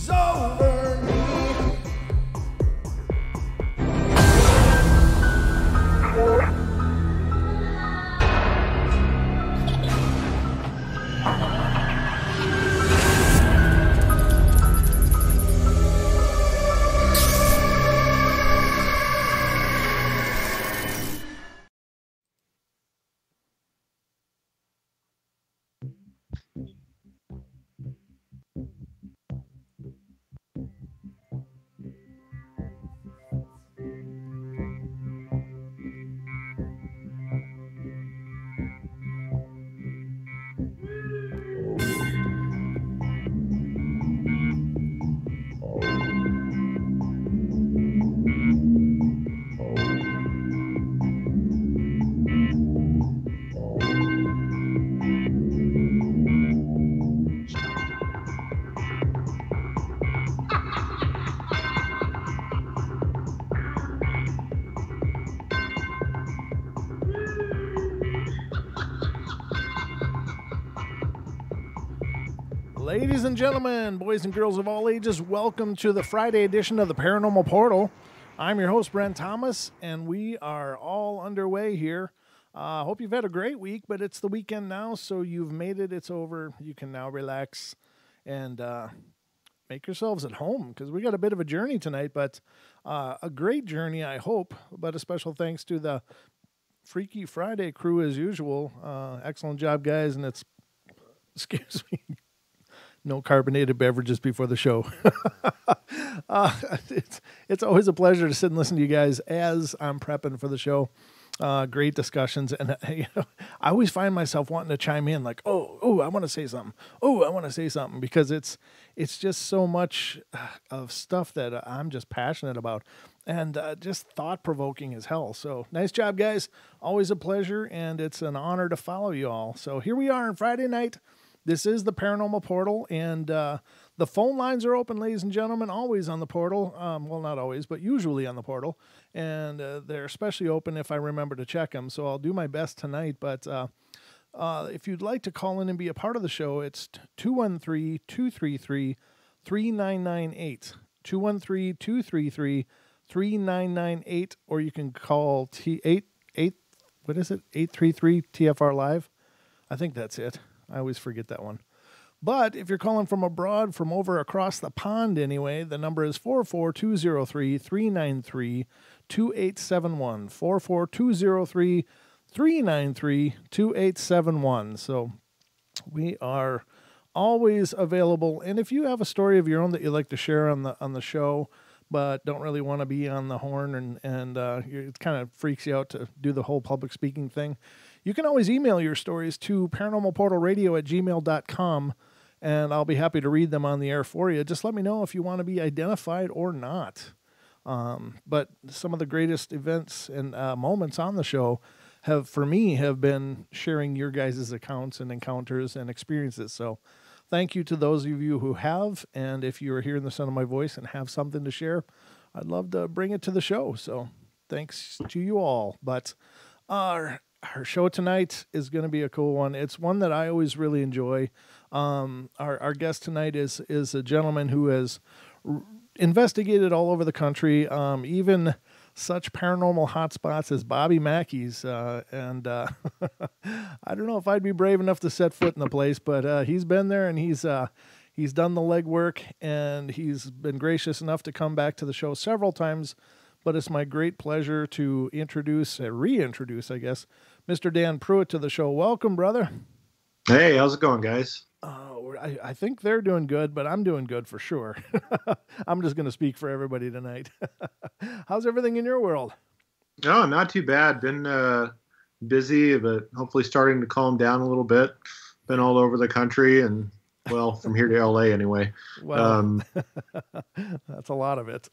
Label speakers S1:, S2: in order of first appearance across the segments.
S1: over me. Ladies and gentlemen, boys and girls of all ages, welcome to the Friday edition of the Paranormal Portal. I'm your host, Brent Thomas, and we are all underway here. Hope you've had a great week, but it's the weekend now, so you've made it. It's over. You can now relax and make yourselves at home, because we got a bit of a journey tonight, but a great journey, I hope. But a special thanks to the Freaky Friday crew, as usual. Excellent job, guys, and it's, excuse me, no carbonated beverages before the show. It's always a pleasure to sit and listen to you guys as I'm prepping for the show. Great discussions. And I always find myself wanting to chime in like, oh, I want to say something. Oh, I want to say something, because it's just so much of stuff that I'm just passionate about, and just thought-provoking as hell. So nice job, guys. Always a pleasure, and it's an honor to follow you all. So here we are on Friday night. This is the Paranormal Portal, and the phone lines are open, ladies and gentlemen, always on the portal. Well, not always, but usually on the portal. And they're especially open if I remember to check them, so I'll do my best tonight. But if you'd like to call in and be a part of the show, it's 213-233-3998. 213-233-3998, or you can call what is it? 833-TFR Live? I think that's it. I always forget that one. But if you're calling from abroad, from over across the pond anyway, the number is 44203-393-2871. 44203-393-2871. So we are always available. And if you have a story of your own that you'd like to share on the show, but don't really want to be on the horn, and it kind of freaks you out to do the whole public speaking thing, you can always email your stories to paranormalportalradio@gmail.com, and I'll be happy to read them on the air for you. Just let me know if you want to be identified or not. But some of the greatest events and moments on the show have been sharing your guys' accounts and encounters and experiences. So thank you to those of you who have, and if you are hearing the sound of my voice and have something to share, I'd love to bring it to the show. So thanks to you all. But our show tonight is going to be a cool one. It's one that I always really enjoy. Our guest tonight is a gentleman who has investigated all over the country, even such paranormal hotspots as Bobby Mackies. And I don't know if I'd be brave enough to set foot in the place, but he's been there, and he's done the legwork, and he's been gracious enough to come back to the show several times. But it's my great pleasure to reintroduce, I guess, Mr. Dan Pruett to the show. Welcome, brother.
S2: Hey, how's it going, guys?
S1: I think they're doing good, but I'm doing good for sure. I'm just going to speak for everybody tonight. How's everything in your world?
S2: Oh, not too bad. Been busy, but hopefully starting to calm down a little bit. Been all over the country, and well, from here to LA anyway.
S1: Well, that's a lot of it.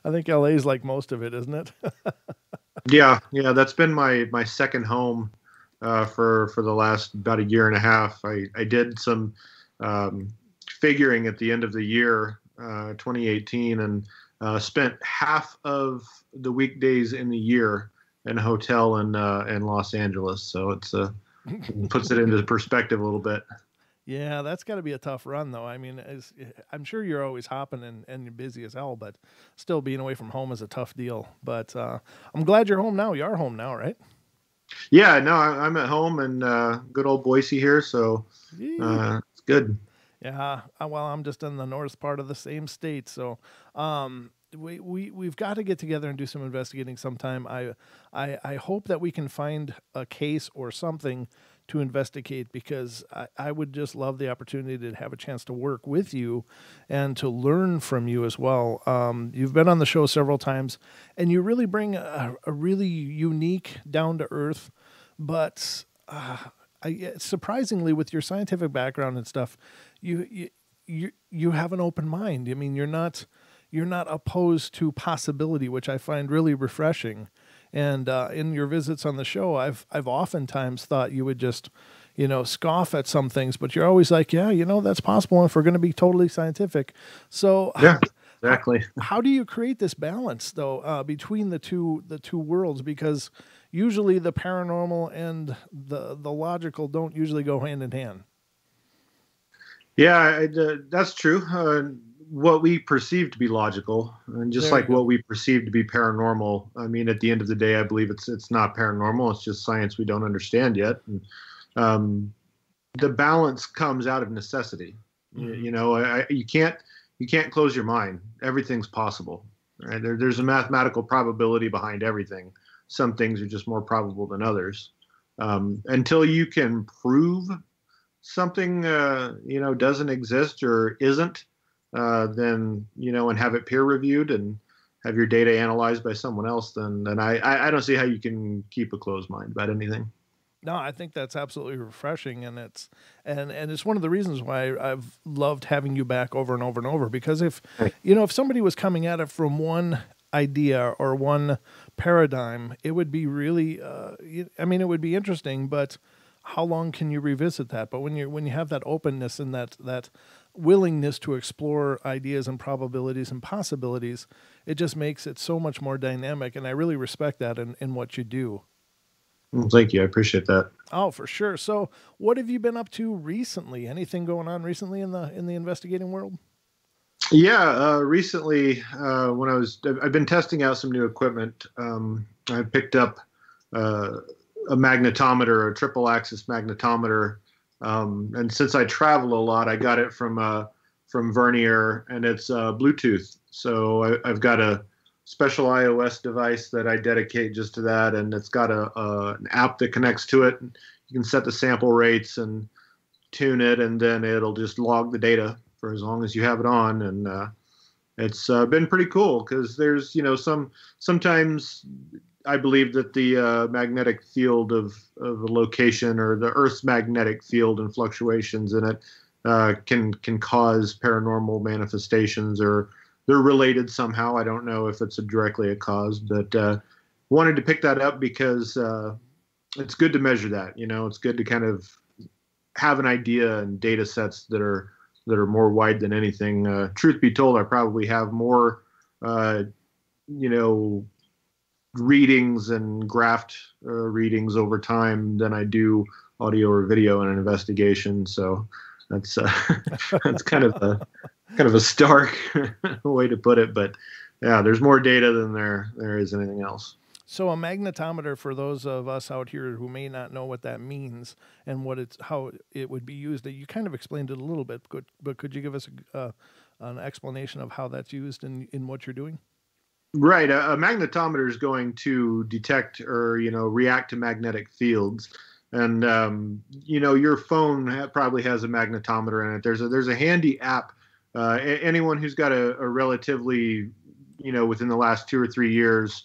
S1: I think LA is like most of it, isn't it?
S2: Yeah. That's been my second home for the last about a year and a half. I did some figuring at the end of the year, 2018, and spent half of the weekdays in the year in a hotel in Los Angeles. So it's puts it into perspective a little bit.
S1: Yeah, that's got to be a tough run, though. I mean, I'm sure you're always hopping and you're busy as hell, but still being away from home is a tough deal. But I'm glad you're home now. You are home now, right?
S2: Yeah, no, I'm at home in good old Boise here, so it's good.
S1: Yeah, well, I'm just in the north part of the same state, so we've got to get together and do some investigating sometime. I hope that we can find a case or something to investigate, because I would just love the opportunity to have a chance to work with you and to learn from you as well. You've been on the show several times, and you really bring a really unique, down to earth, but surprisingly, with your scientific background and stuff, you have an open mind. I mean, you're not opposed to possibility, which I find really refreshing. And in your visits on the show, I've oftentimes thought you would just, scoff at some things, but you're always like, yeah, that's possible if we're going to be totally scientific. So
S2: Yeah, exactly.
S1: how do you create this balance though, between the two worlds? Because usually the paranormal and the logical don't usually go hand in hand.
S2: Yeah, that's true. What we perceive to be logical, and just like what we perceive to be paranormal. I mean, at the end of the day, I believe it's not paranormal. It's just science we don't understand yet. And the balance comes out of necessity. Mm-hmm. You can't close your mind. Everything's possible. Right? There's a mathematical probability behind everything. Some things are just more probable than others. Until you can prove something doesn't exist or isn't, then and have it peer reviewed and have your data analyzed by someone else, then I don't see how you can keep a closed mind about anything.
S1: No, I think that's absolutely refreshing, and it's one of the reasons why I've loved having you back over and over and over. Because if somebody was coming at it from one idea or one paradigm, it would be really, it would be interesting, but how long can you revisit that? But when you have that openness and that willingness to explore ideas and probabilities and possibilities, it just makes it so much more dynamic. And I really respect that in what you do.
S2: Well, thank you. I appreciate that.
S1: Oh, for sure. So what have you been up to recently? Anything going on recently in the investigating world?
S2: Yeah, recently I've been testing out some new equipment. I picked up a magnetometer, a triple axis magnetometer. And since I travel a lot, I got it from Vernier, and it's Bluetooth. So I've got a special iOS device that I dedicate just to that, and it's got an app that connects to it. You can set the sample rates and tune it, and then it'll just log the data for as long as you have it on. And it's been pretty cool, because there's sometimes I believe that the magnetic field of a location, or the Earth's magnetic field and fluctuations in it, can cause paranormal manifestations, or they're related somehow. I don't know if it's directly a cause, but wanted to pick that up because it's good to measure that. It's good to kind of have an idea and data sets that are more wide than anything. Truth be told, I probably have more, readings and graphed readings over time than I do audio or video in an investigation. So that's that's kind of a stark way to put it, but yeah, there's more data than there is anything else.
S1: So a magnetometer, for those of us out here who may not know what that means and how it would be used, you kind of explained it a little bit, but could you give us an explanation of how that's used in what you're doing?
S2: Right. A magnetometer is going to detect or, react to magnetic fields. And, your phone probably has a magnetometer in it. There's a handy app. Anyone who's got a relatively, within the last 2 or 3 years,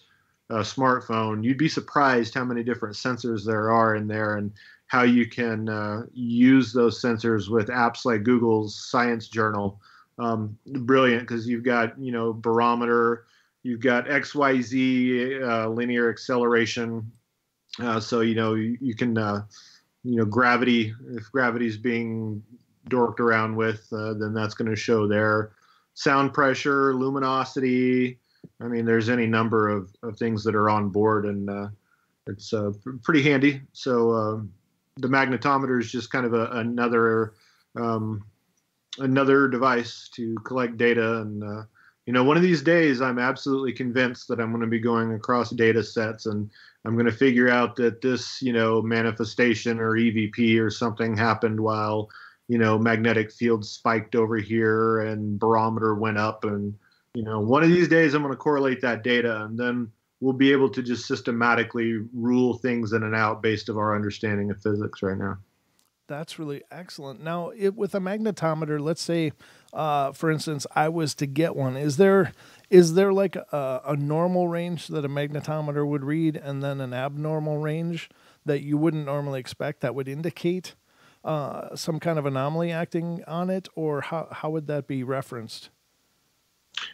S2: smartphone, you'd be surprised how many different sensors there are in there, and how you can use those sensors with apps like Google's Science Journal. Brilliant, because you've got, barometer, you've got XYZ linear acceleration. So, you can, gravity, if gravity's being dorked around with, then that's going to show there. Sound pressure, luminosity. I mean, there's any number of things that are on board, and it's pretty handy. So the magnetometer is just kind of another another device to collect data. And one of these days, I'm absolutely convinced that I'm going to be going across data sets, and I'm going to figure out that this, manifestation or EVP or something happened while, magnetic field spiked over here and barometer went up. And, one of these days I'm going to correlate that data, and then we'll be able to just systematically rule things in and out based on our understanding of physics right now.
S1: That's really excellent. Now, with a magnetometer, let's say, for instance, I was to get one. Is there like a normal range that a magnetometer would read, and then an abnormal range that you wouldn't normally expect that would indicate some kind of anomaly acting on it, or how would that be referenced?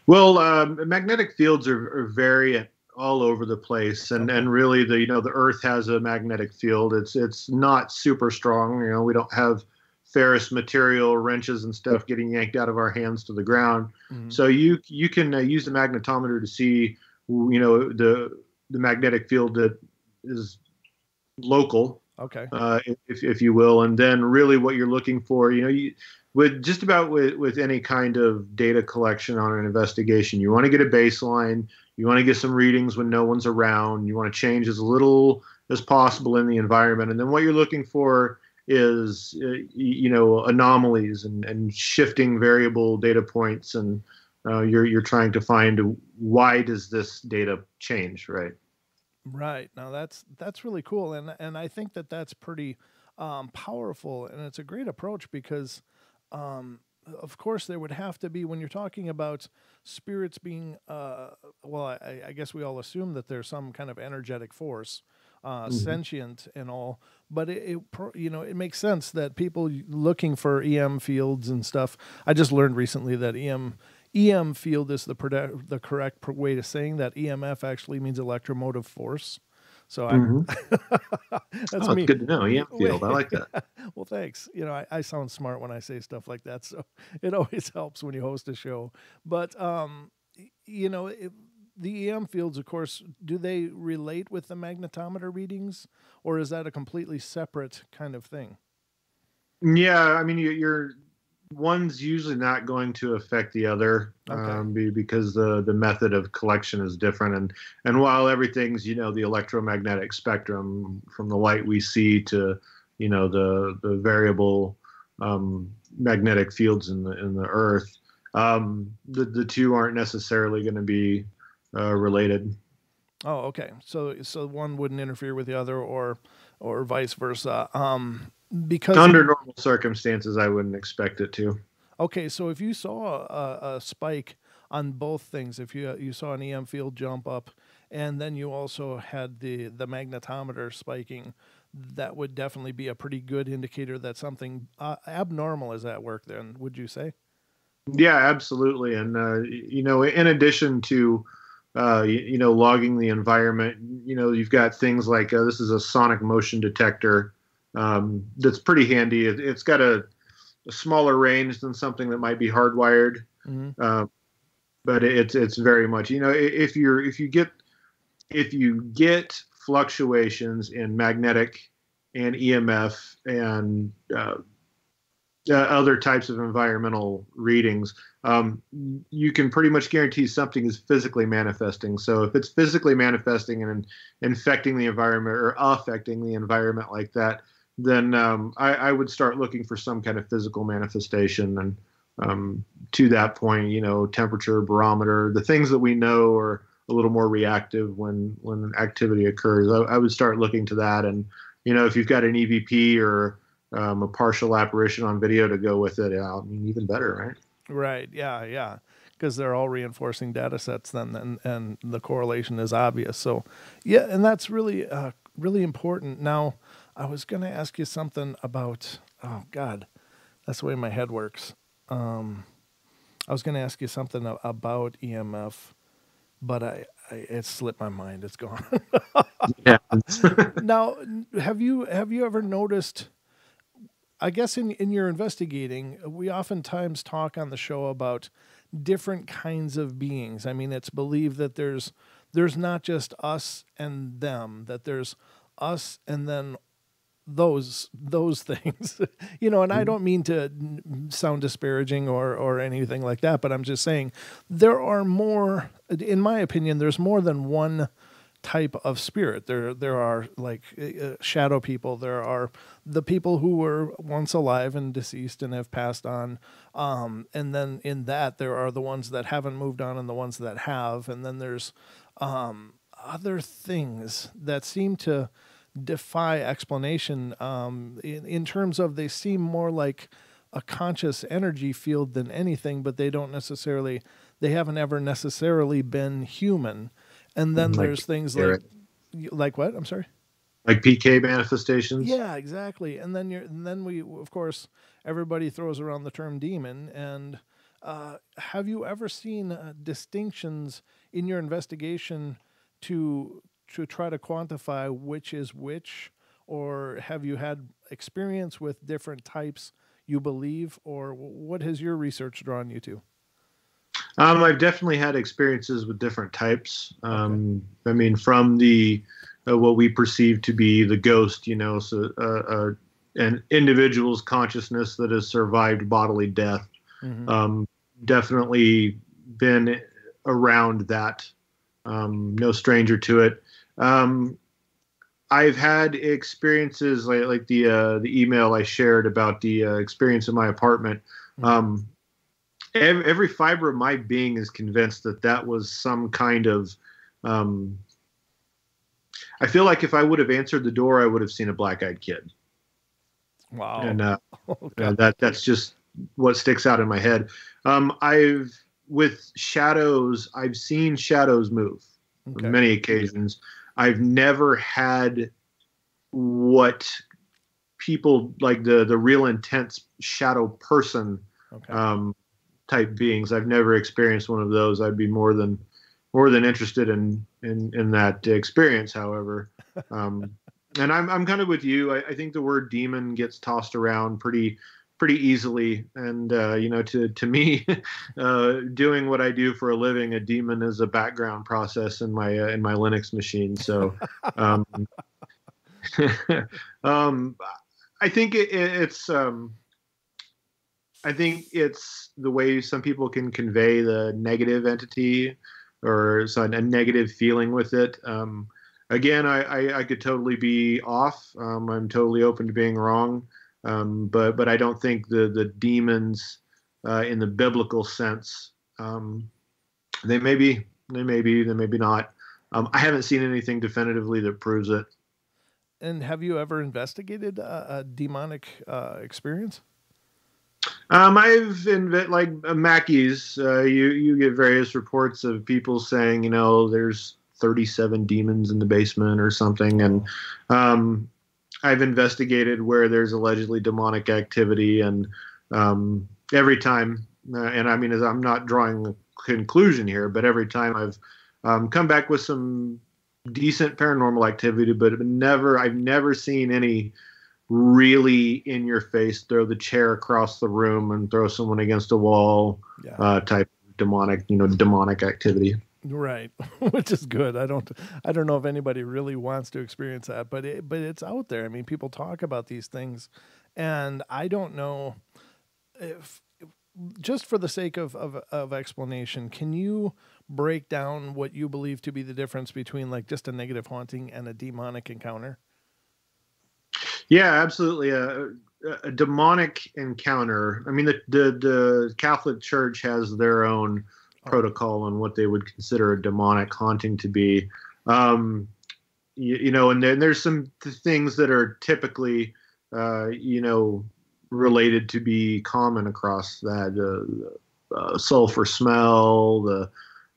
S2: Well, magnetic fields are very all over the place, and really the Earth has a magnetic field. It's not super strong. We don't have ferrous material, wrenches and stuff getting yanked out of our hands to the ground. Mm-hmm. So you can use the magnetometer to see the magnetic field that is local.
S1: Okay.
S2: If you will, and then really what you're looking for, with just about with any kind of data collection on an investigation, you want to get a baseline. You want to get some readings when no one's around. You want to change as little as possible in the environment. And then what you're looking for is, anomalies and shifting variable data points. And you're trying to find, why does this data change, right?
S1: Right. Now that's really cool. And I think that's pretty powerful. And it's a great approach because, of course, there would have to be, when you're talking about spirits being, I guess we all assume that there's some kind of energetic force, sentient and all, but it makes sense that people looking for EM fields and stuff. I just learned recently that EM field is the correct way to saying that. EMF actually means electromotive force. So
S2: that's me. Good to know. EM field. I like that.
S1: Well, thanks. I sound smart when I say stuff like that, so it always helps when you host a show. But the EM fields, of course, do they relate with the magnetometer readings, or is that a completely separate kind of thing?
S2: Yeah, I mean, you're one's usually not going to affect the other, because the method of collection is different. And while everything's, the electromagnetic spectrum from the light we see to, the variable magnetic fields in the Earth, the two aren't necessarily going to be related.
S1: Oh, okay. So one wouldn't interfere with the other, or vice versa. Because
S2: under normal circumstances, I wouldn't expect it to.
S1: Okay, so if you saw a spike on both things, if you saw an EM field jump up, and then you also had the magnetometer spiking, that would definitely be a pretty good indicator that something abnormal is at work then, would you say?
S2: Yeah, absolutely. And, in addition to, logging the environment, you've got things like this is a sonic motion detector. That's pretty handy. It's got a smaller range than something that might be hardwired, but it's very much, if you get fluctuations in magnetic and EMF and other types of environmental readings, you can pretty much guarantee something is physically manifesting. So if it's physically manifesting and infecting the environment or affecting the environment like that, then I would start looking for some kind of physical manifestation. And to that point, temperature, barometer, the things that we know are a little more reactive when activity occurs. I would start looking to that. And, if you've got an EVP or a partial apparition on video to go with it, even better, right?
S1: Right. Yeah. Because they're all reinforcing data sets then, and the correlation is obvious. So, yeah, and that's really, really important. Now, I was going to ask you something about, oh, God, that's the way my head works. I was going to ask you something about EMF, but it slipped my mind. It's gone.
S2: Yeah.
S1: Now, have you ever noticed, I guess in your investigating, we oftentimes talk on the show about different kinds of beings. I mean, it's believed that there's not just us and them, that there's us and then those things, and I don't mean to sound disparaging or anything like that, but I'm just saying there are more, in my opinion, there's more than one type of spirit. There are like shadow people. There are the people who were once alive and deceased and have passed on. And then in that, there are the ones that haven't moved on and the ones that have. And then there's other things that seem to defy explanation in terms of they seem more like a conscious energy field than anything, but they haven't ever necessarily been human. And then there's things like what? I'm sorry.
S2: Like PK manifestations.
S1: Yeah, exactly. And then we, of course, everybody throws around the term demon. And have you ever seen distinctions in your investigation to try to quantify which is which, or have you had experience with different types you believe, or what has your research drawn you to?
S2: I've definitely had experiences with different types. Okay. I mean, from the what we perceive to be the ghost, so an individual's consciousness that has survived bodily death. Mm-hmm. Definitely been around that. No stranger to it. I've had experiences like the email I shared about the experience in my apartment. Mm-hmm. Every fiber of my being is convinced that was some kind of. I feel like if I would have answered the door, I would have seen a black-eyed kid.
S1: Wow!
S2: And that's just what sticks out in my head. With shadows, I've seen shadows move on many occasions. I've never had what people like the real intense shadow person. Okay. Type beings. I've never experienced one of those. I'd be more than interested in that experience. However, and I'm kind of with you. I think the word demon gets tossed around pretty easily. And to me, doing what I do for a living, a demon is a background process in my Linux machine. So, I think it's. I think it's the way some people can convey the negative entity or a negative feeling with it. Again, I could totally be off. I'm totally open to being wrong. But I don't think the demons in the biblical sense, they may be, they may be not. I haven't seen anything definitively that proves it.
S1: And have you ever investigated a demonic experience?
S2: I've like Mackies. You get various reports of people saying, there's 37 demons in the basement or something, and I've investigated where there's allegedly demonic activity, and every time, and I mean, as I'm not drawing a conclusion here, but every time I've come back with some decent paranormal activity, but I've never seen any really in your face, throw the chair across the room and throw someone against a wall, type of demonic activity.
S1: Right. Which is good. I don't know if anybody really wants to experience that, but it's out there. I mean, people talk about these things, and I don't know if, just for the sake of explanation, can you break down what you believe to be the difference between like just a negative haunting and a demonic encounter?
S2: Yeah, absolutely. A demonic encounter. I mean, the Catholic Church has their own protocol on what they would consider a demonic haunting to be. And then there's some things that are typically, related to be common across that. Sulfur smell,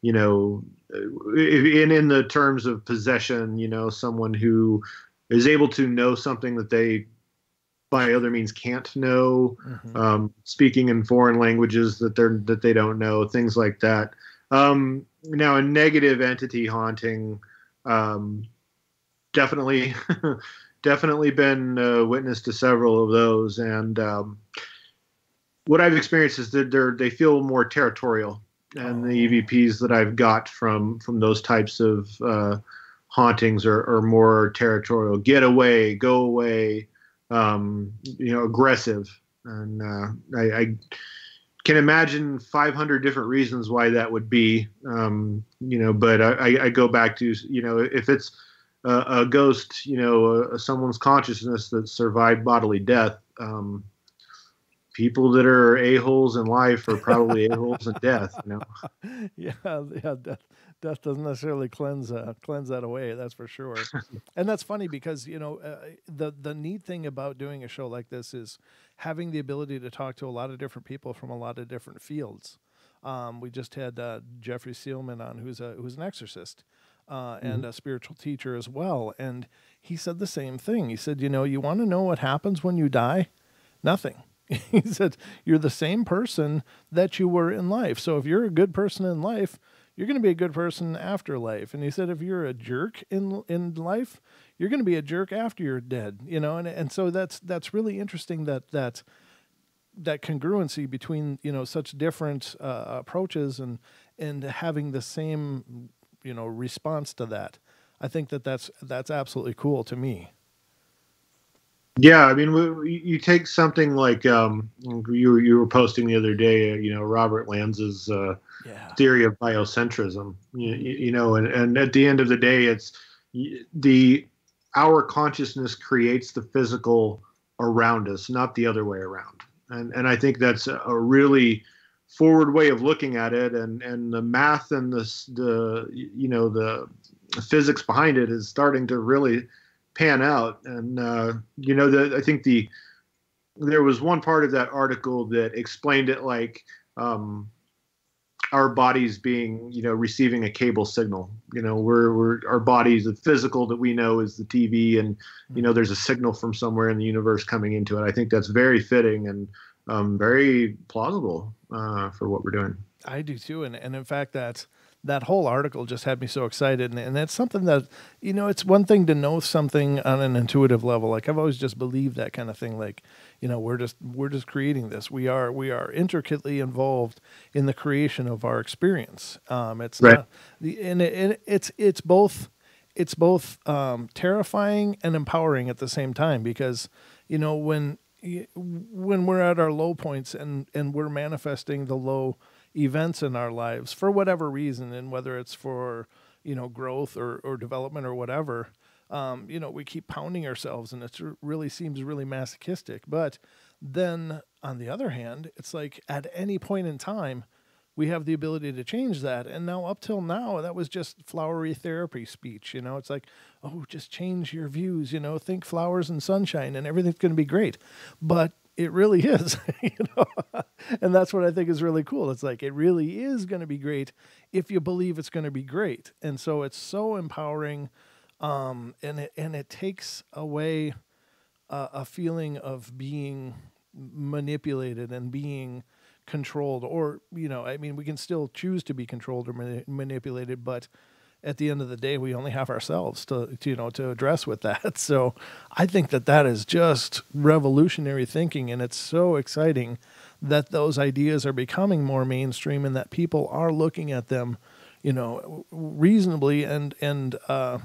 S2: in the terms of possession, someone who is able to know something that they by other means can't know, mm-hmm. Speaking in foreign languages that they don't know, things like that. Now a negative entity haunting, definitely been witness to several of those, and what I've experienced is that they feel more territorial, and the EVPs that I've got from those types of hauntings are more territorial. Get away, go away. aggressive. And I can imagine 500 different reasons why that would be, but I go back to, if it's a ghost, someone's consciousness that survived bodily death, people that are a-holes in life are probably a-holes in death,
S1: Yeah, yeah. Death doesn't necessarily cleanse that away. That's for sure. And that's funny because the neat thing about doing a show like this is having the ability to talk to a lot of different people from a lot of different fields. We just had Jeffrey Seelman on, who's an exorcist and a spiritual teacher as well, and he said the same thing. He said, you want to know what happens when you die? Nothing. He said, you're the same person that you were in life. So if you're a good person in life, you're going to be a good person after life. And he said, if you're a jerk in life, you're going to be a jerk after you're dead, and so that's really interesting that congruency between, such different approaches and having the same, response to that. I think that's absolutely cool to me.
S2: Yeah, I mean, you take something like you were posting the other day, Robert Lanza's theory of biocentrism, and at the end of the day, it's our consciousness creates the physical around us, not the other way around. And I think that's a really forward way of looking at it, and the math and the physics behind it is starting to really pan out. And I think there was one part of that article that explained it like our bodies being receiving a cable signal. We're our bodies, the physical that we know is the TV, and there's a signal from somewhere in the universe coming into it. I think that's very fitting and very plausible for what we're doing.
S1: I do too, and in fact that whole article just had me so excited, and that's something that, it's one thing to know something on an intuitive level. Like I've always just believed that kind of thing. Like, we're just creating this. We are intricately involved in the creation of our experience. It's
S2: right.
S1: Not, it's both terrifying and empowering at the same time, because when we're at our low points and we're manifesting the low events in our lives for whatever reason, and whether it's for growth or development or whatever, we keep pounding ourselves, and it really seems really masochistic. But then on the other hand, it's like at any point in time we have the ability to change that. And now, up till now, that was just flowery therapy speech. It's like, oh, just change your views, think flowers and sunshine and everything's going to be great. But it really is, and that's what I think is really cool. It's like, it really is going to be great if you believe it's going to be great. And so it's so empowering. And it takes away a feeling of being manipulated and being controlled, or, we can still choose to be controlled or manipulated, but at the end of the day, we only have ourselves to address with that. So I think that is just revolutionary thinking, and it's so exciting that those ideas are becoming more mainstream and that people are looking at them, reasonably and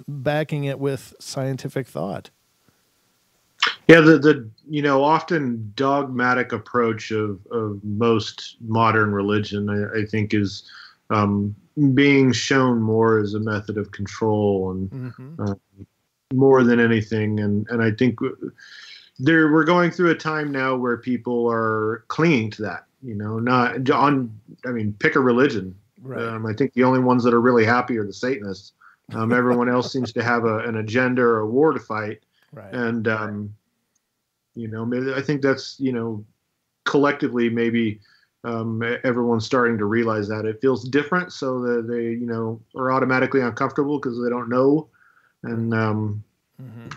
S1: backing it with scientific thought.
S2: Yeah, the often dogmatic approach of most modern religion, I think, is being shown more as a method of control and more than anything. And I think we're going through a time now where people are clinging to that. Pick a religion.
S1: Right.
S2: I think the only ones that are really happy are the Satanists. Everyone else seems to have an agenda or a war to fight.
S1: Right.
S2: And I think that's collectively maybe everyone's starting to realize that it feels different, so that they are automatically uncomfortable because they don't know, and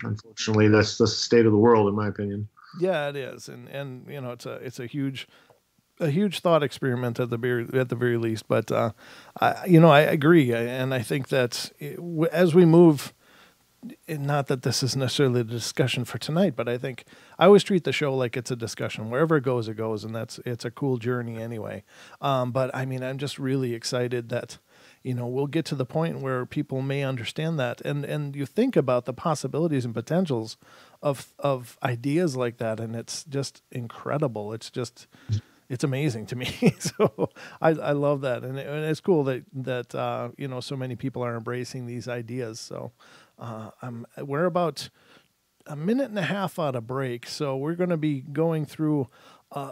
S2: unfortunately that's the state of the world, in my opinion.
S1: Yeah, it is, and it's a huge thought experiment at the very least. But I agree, and I think that as we move not that this is necessarily the discussion for tonight, but I think I always treat the show like it's a discussion. Wherever it goes, and it's a cool journey anyway. But I mean, I'm just really excited that, we'll get to the point where people may understand that, and you think about the possibilities and potentials of ideas like that, and it's just incredible. It's amazing to me. So I love that, and it's cool that so many people are embracing these ideas. So we're about a minute and a half out of break, so we're going to be going through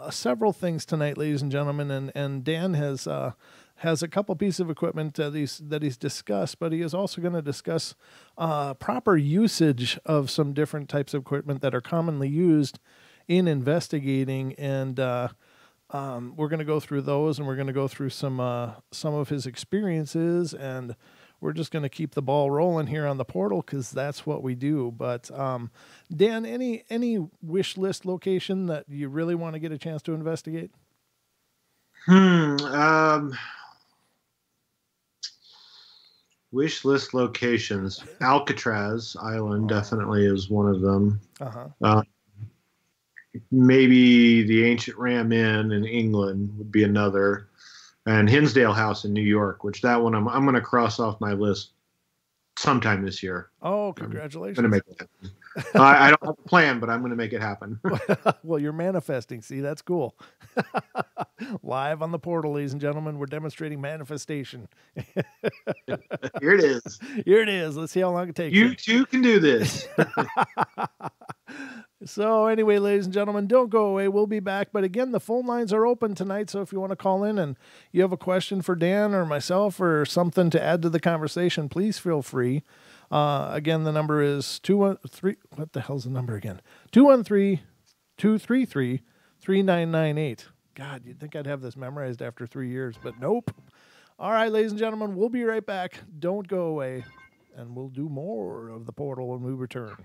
S1: several things tonight, ladies and gentlemen, and Dan has a couple pieces of equipment that he's discussed, but he is also going to discuss proper usage of some different types of equipment that are commonly used in investigating, and we're going to go through those, and we're going to go through some of his experiences, and we're just going to keep the ball rolling here on the portal because that's what we do. But Dan, any wish list location that you really want to get a chance to investigate?
S2: Wish list locations. Alcatraz Island definitely is one of them. Maybe the Ancient Ram Inn in England would be another, and Hinsdale House in New York, which that one I'm going to cross off my list sometime this year.
S1: Oh, congratulations!
S2: I'm going to make it happen. I don't have a plan, but I'm going to make it happen.
S1: Well, you're manifesting. See, that's cool. Live on the portal, ladies and gentlemen, we're demonstrating manifestation.
S2: Here it is.
S1: Here it is. Let's see how long it takes.
S2: You too can do this.
S1: So anyway, ladies and gentlemen, don't go away. We'll be back. But again, the phone lines are open tonight. So if you want to call in and you have a question for Dan or myself or something to add to the conversation, please feel free. Again, the number is 213. What the hell's the number again? 213-233-3998. God, you'd think I'd have this memorized after 3 years, but nope. All right, ladies and gentlemen, we'll be right back. Don't go away. And we'll do more of the portal when we return.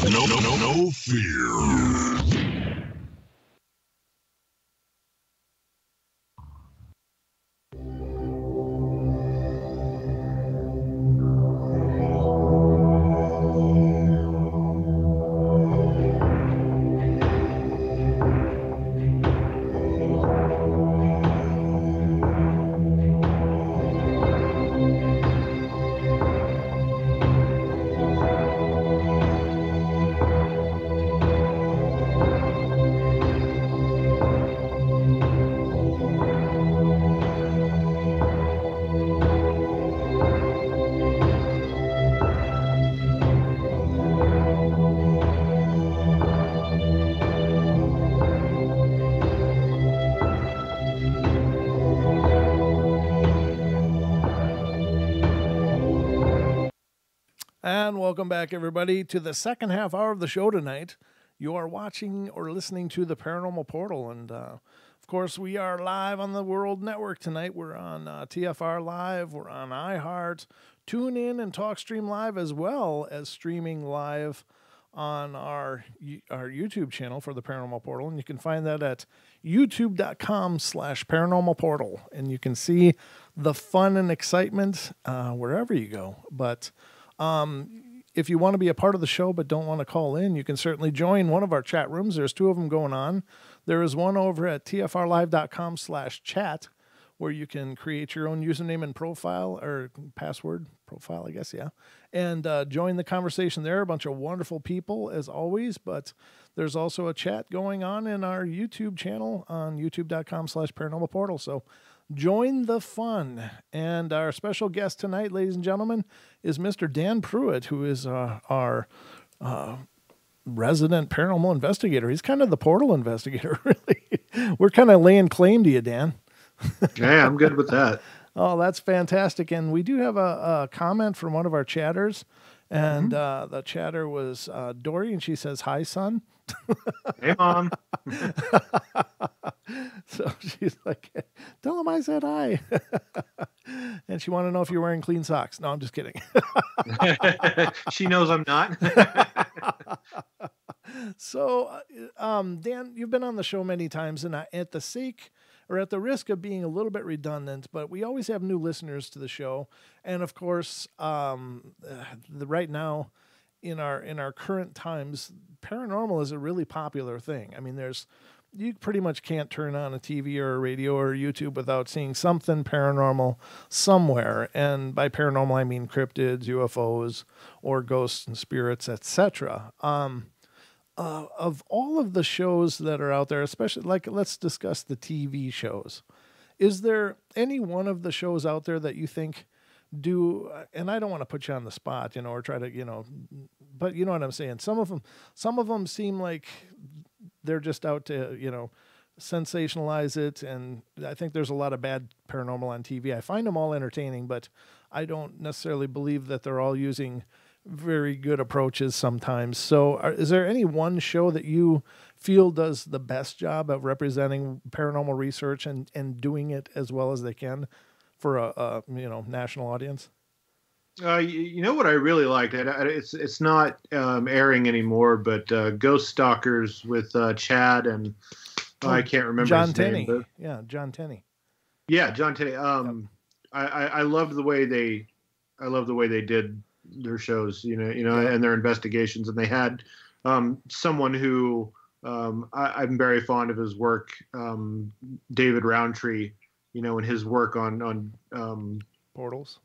S3: No fear.
S1: And welcome back, everybody, to the second half hour of the show tonight. You are watching or listening to the Paranormal Portal. And, of course, we are live on the World Network tonight. We're on TFR Live. We're on iHeart. Tune in and TalkStream Live, as well as streaming live on our YouTube channel for the Paranormal Portal. And you can find that at youtube.com/Paranormal Portal. And you can see the fun and excitement wherever you go. But if you want to be a part of the show but don't want to call in, you can certainly join one of our chat rooms. There's two of them going on. There is one over at tfrlive.com/chat where you can create your own username and profile, or profile, I guess, yeah, and join the conversation there. A bunch of wonderful people, as always, but there's also a chat going on in our YouTube channel on youtube.com/Paranormal Portal. So join the fun. And our special guest tonight, ladies and gentlemen, is Mr. Dan Pruett, who is our resident paranormal investigator. He's kind of the portal investigator, really. We're kind of laying claim to you, Dan.
S2: Yeah, I'm good with that.
S1: Oh, that's fantastic. And we do have a comment from one of our chatters. And the chatter was Dory, and she says, "Hi, son."
S2: Hey, Mom.
S1: So she's like, "Tell him I said hi." And she wanted to know if you're wearing clean socks. No, I'm just kidding.
S2: She knows I'm not.
S1: So, Dan, you've been on the show many times, and at the risk of being a little bit redundant, but we always have new listeners to the show. And of course, right now in our current times, paranormal is a really popular thing. I mean, you pretty much can't turn on a TV or a radio or YouTube without seeing something paranormal somewhere. And by paranormal, I mean cryptids, UFOs, or ghosts and spirits, etc. Of all of the shows that are out there, especially, like, let's discuss the TV shows. Is there any one of the shows out there that you think and I don't want to put you on the spot, or try to, but you know what I'm saying? Some of them seem like they're just out to, sensationalize it. And I think there's a lot of bad paranormal on TV. I find them all entertaining, but I don't necessarily believe that they're all using very good approaches sometimes. So is there any one show that you feel does the best job of representing paranormal research and doing it as well as they can for a national audience?
S2: You know what I really liked? It's not airing anymore, but Ghost Stalkers with Chad and I can't remember
S1: John
S2: his
S1: Tenney.
S2: name.
S1: Yeah, John Tenney.
S2: Yeah, John Tenney. I loved the way they did their shows, and their investigations. And they had someone who I'm very fond of his work, David Roundtree, and his work on
S1: portals.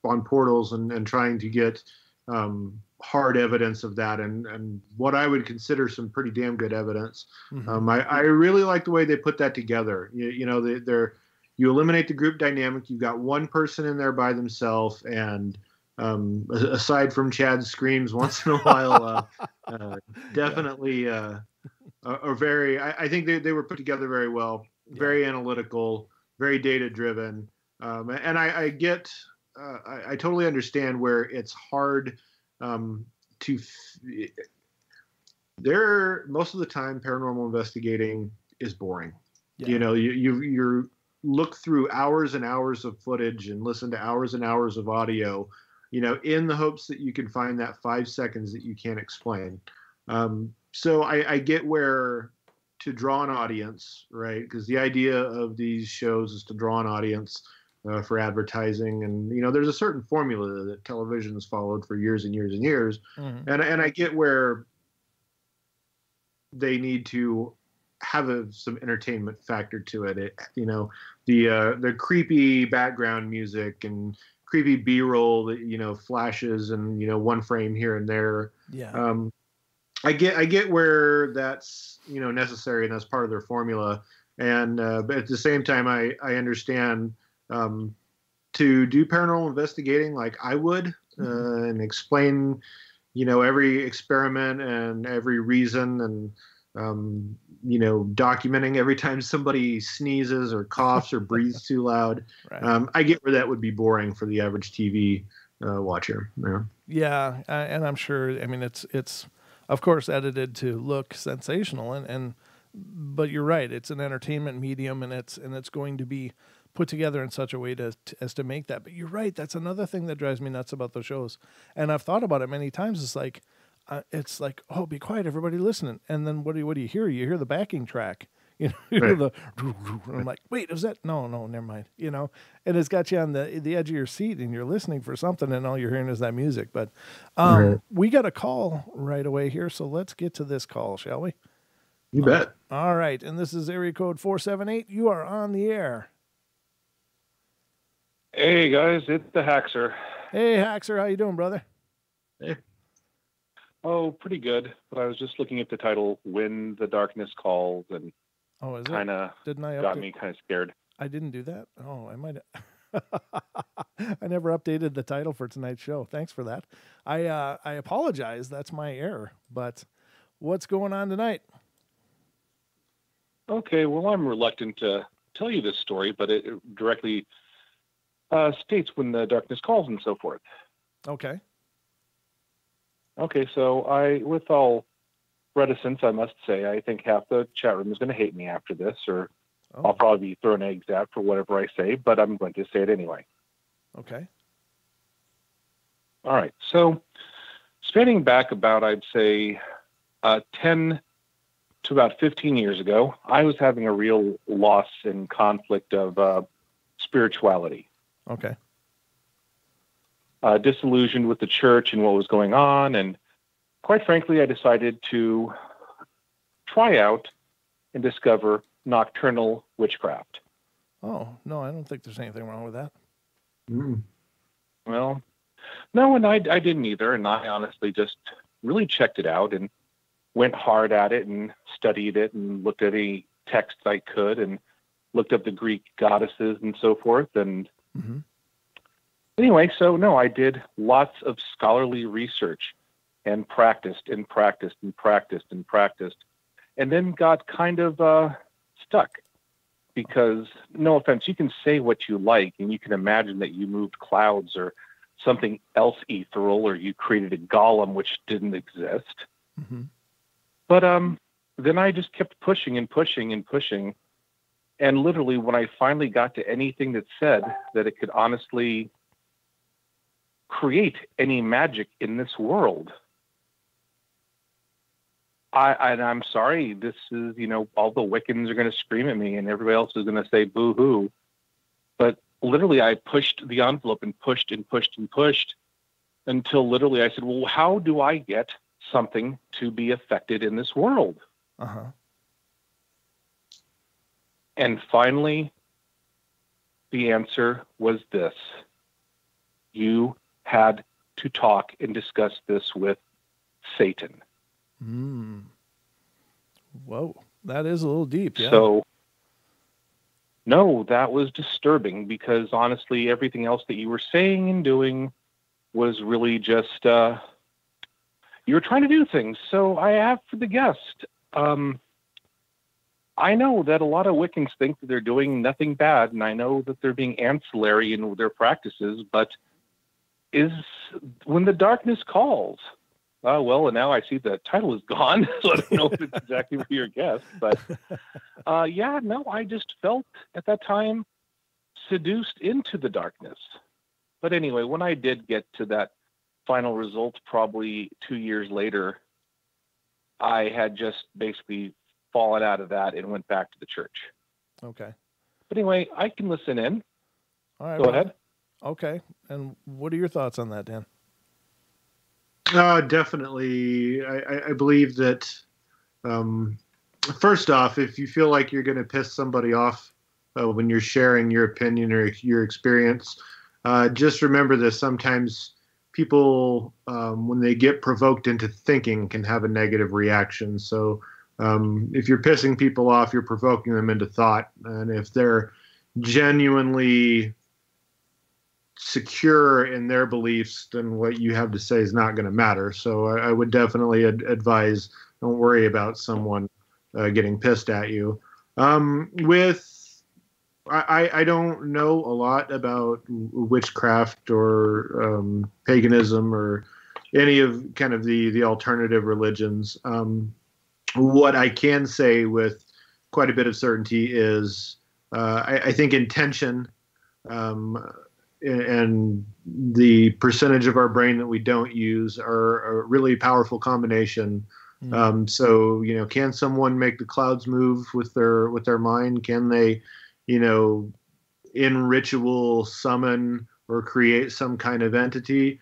S2: On portals and trying to get hard evidence of that and what I would consider some pretty damn good evidence. Mm-hmm. I really like the way they put that together. You eliminate the group dynamic. You've got one person in there by themselves, and aside from Chad's screams once in a while, definitely are very. I think they were put together very well, very analytical, very data driven, and I get. I totally understand where it's hard most of the time paranormal investigating is boring. Yeah. You look through hours and hours of footage and listen to hours and hours of audio, in the hopes that you can find that 5 seconds that you can't explain. So I get where to draw an audience, right? Because the idea of these shows is to draw an audience for advertising, and there's a certain formula that television has followed for years and years and years, and I get where they need to have some entertainment factor to it. The creepy background music and creepy B-roll that flashes and one frame here and there.
S1: Yeah.
S2: I get where that's necessary, and that's part of their formula. And but at the same time, I understand to do paranormal investigating like I would and explain every experiment and every reason, and documenting every time somebody sneezes or coughs or breathes too loud.
S1: Right.
S2: I get where that would be boring for the average TV watcher.
S1: Yeah, and I'm sure. I mean, it's of course edited to look sensational, but you're right. It's an entertainment medium, and it's going to be put together in such a way as to make that. But you're right. That's another thing that drives me nuts about those shows. And I've thought about it many times. It's like, oh, be quiet, everybody listening. And then what do you hear? You hear the backing track. You hear the. And I'm like, wait, is that? No, never mind. And it's got you on the edge of your seat, and you're listening for something, and all you're hearing is that music. But we got a call right away here, so let's get to this call, shall we?
S2: You bet.
S1: All right, and this is area code 478. You are on the air.
S4: Hey guys, it's the Haxer.
S1: Hey Haxer, how you doing, brother?
S2: Hey.
S4: Oh, pretty good. But I was just looking at the title, "When the Darkness Calls," and kind of got me kind of scared.
S1: I didn't do that. Oh, I might. I never updated the title for tonight's show. Thanks for that. I apologize. That's my error. But what's going on tonight?
S4: Okay, well, I'm reluctant to tell you this story, but it directly states when the darkness calls and so forth.
S1: Okay.
S4: Okay, so with all reticence, I must say, I think half the chat room is going to hate me after this, or I'll probably be throwing eggs at for whatever I say, but I'm going to say it anyway.
S1: Okay.
S4: All right, so spanning back about, I'd say, 10 to about 15 years ago, I was having a real loss and conflict of spirituality.
S1: Okay.
S4: Disillusioned with the church and what was going on. And quite frankly, I decided to try out and discover nocturnal witchcraft.
S1: Oh, no, I don't think there's anything wrong with that.
S4: Well, no, and I didn't either. And I honestly just really checked it out and went hard at it and studied it and looked at any texts I could and looked up the Greek goddesses and so forth. And anyway, so no, I did lots of scholarly research and practiced and practiced and practiced and practiced, and then got kind of stuck because, no offense, you can say what you like and you can imagine that you moved clouds or something else ethereal, or you created a golem which didn't exist. But then I just kept pushing and pushing and pushing. And literally, when I finally got to anything that said that it could honestly create any magic in this world, I'm sorry, this is, all the Wiccans are going to scream at me and everybody else is going to say boo-hoo. But literally, I pushed the envelope and pushed and pushed and pushed until literally I said, well, how do I get something to be affected in this world? And finally, the answer was this. You had to talk and discuss this with Satan.
S1: Whoa, that is a little deep. Yeah.
S4: So, no, that was disturbing because honestly, everything else that you were saying and doing was really just, you were trying to do things. So I have for the guest, I know that a lot of Wiccans think that they're doing nothing bad, and I know that they're being ancillary in their practices, but is when the darkness calls. Well, and now I see the title is gone, so I don't know if it's exactly for your guest, but yeah, no, I just felt at that time seduced into the darkness. But anyway, when I did get to that final result, probably 2 years later, I had just basically fallen out of that and went back to the church.
S1: Okay.
S4: But anyway, I can listen in.
S1: All right.
S4: Go ahead.
S1: Okay. And what are your thoughts on that, Dan?
S2: Definitely. I believe that, first off, if you feel like you're going to piss somebody off when you're sharing your opinion or your experience, just remember that sometimes people, when they get provoked into thinking, can have a negative reaction. So if you're pissing people off, you're provoking them into thought. And if they're genuinely secure in their beliefs, then what you have to say is not going to matter. So I would definitely advise, don't worry about someone getting pissed at you. I don't know a lot about witchcraft or paganism or any of kind of the alternative religions. What I can say with quite a bit of certainty is I think intention and the percentage of our brain that we don't use are a really powerful combination. So, can someone make the clouds move with their mind? Can they, in ritual summon or create some kind of entity?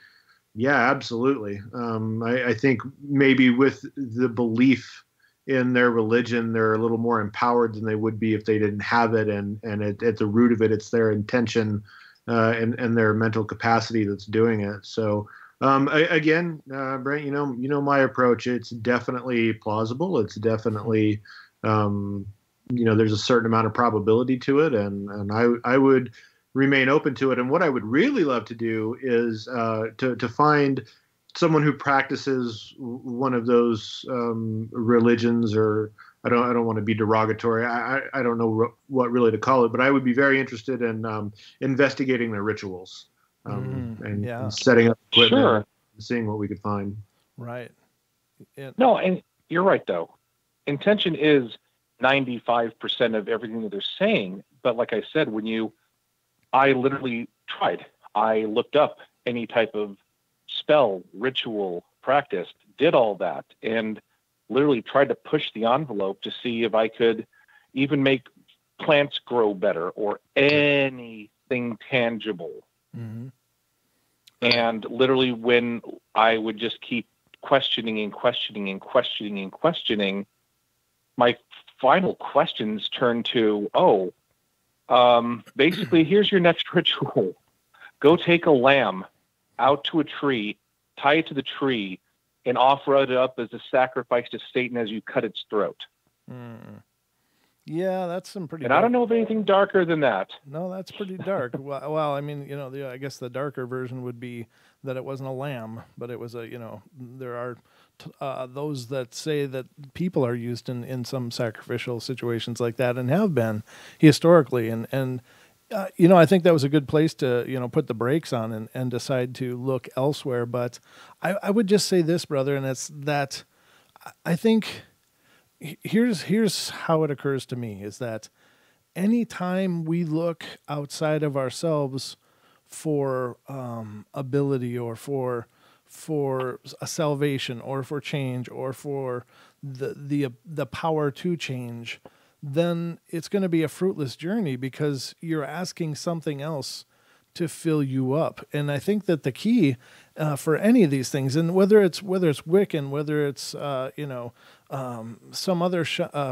S2: Yeah, absolutely. I think maybe with the belief in their religion, they're a little more empowered than they would be if they didn't have it. And at the root of it, it's their intention and their mental capacity that's doing it. So again, Brent, you know my approach. It's definitely plausible. It's definitely there's a certain amount of probability to it, and I would remain open to it. And what I would really love to do is to find someone who practices one of those religions, or I don't want to be derogatory. I don't know what really to call it, but I would be very interested in investigating their rituals and setting up equipment and seeing what we could find.
S1: Right.
S4: No, and you're right, though. Intention is 95% of everything that they're saying. But like I said, I literally tried. I looked up any type of spell, ritual, practiced, did all that, and literally tried to push the envelope to see if I could even make plants grow better or anything tangible.
S1: Mm-hmm.
S4: And literally when I would just keep questioning and questioning and questioning and questioning, my final questions turned to, basically, here's your next ritual. Go take a lamb out to a tree, tie it to the tree, and offer it up as a sacrifice to Satan as you cut its throat.
S1: Yeah, that's some pretty.
S4: And I don't know of anything darker than that.
S1: No, that's pretty dark. Well, I mean, I guess the darker version would be that it wasn't a lamb, but it was there are those that say that people are used in some sacrificial situations like that and have been historically. And I think that was a good place to, put the brakes on and decide to look elsewhere. But I would just say this, brother, and it's that I think here's how it occurs to me is that anytime we look outside of ourselves for ability or for a salvation or for change or for the power to change, then it's going to be a fruitless journey because you're asking something else to fill you up. And I think that the key for any of these things, and whether it's Wiccan, whether it's some other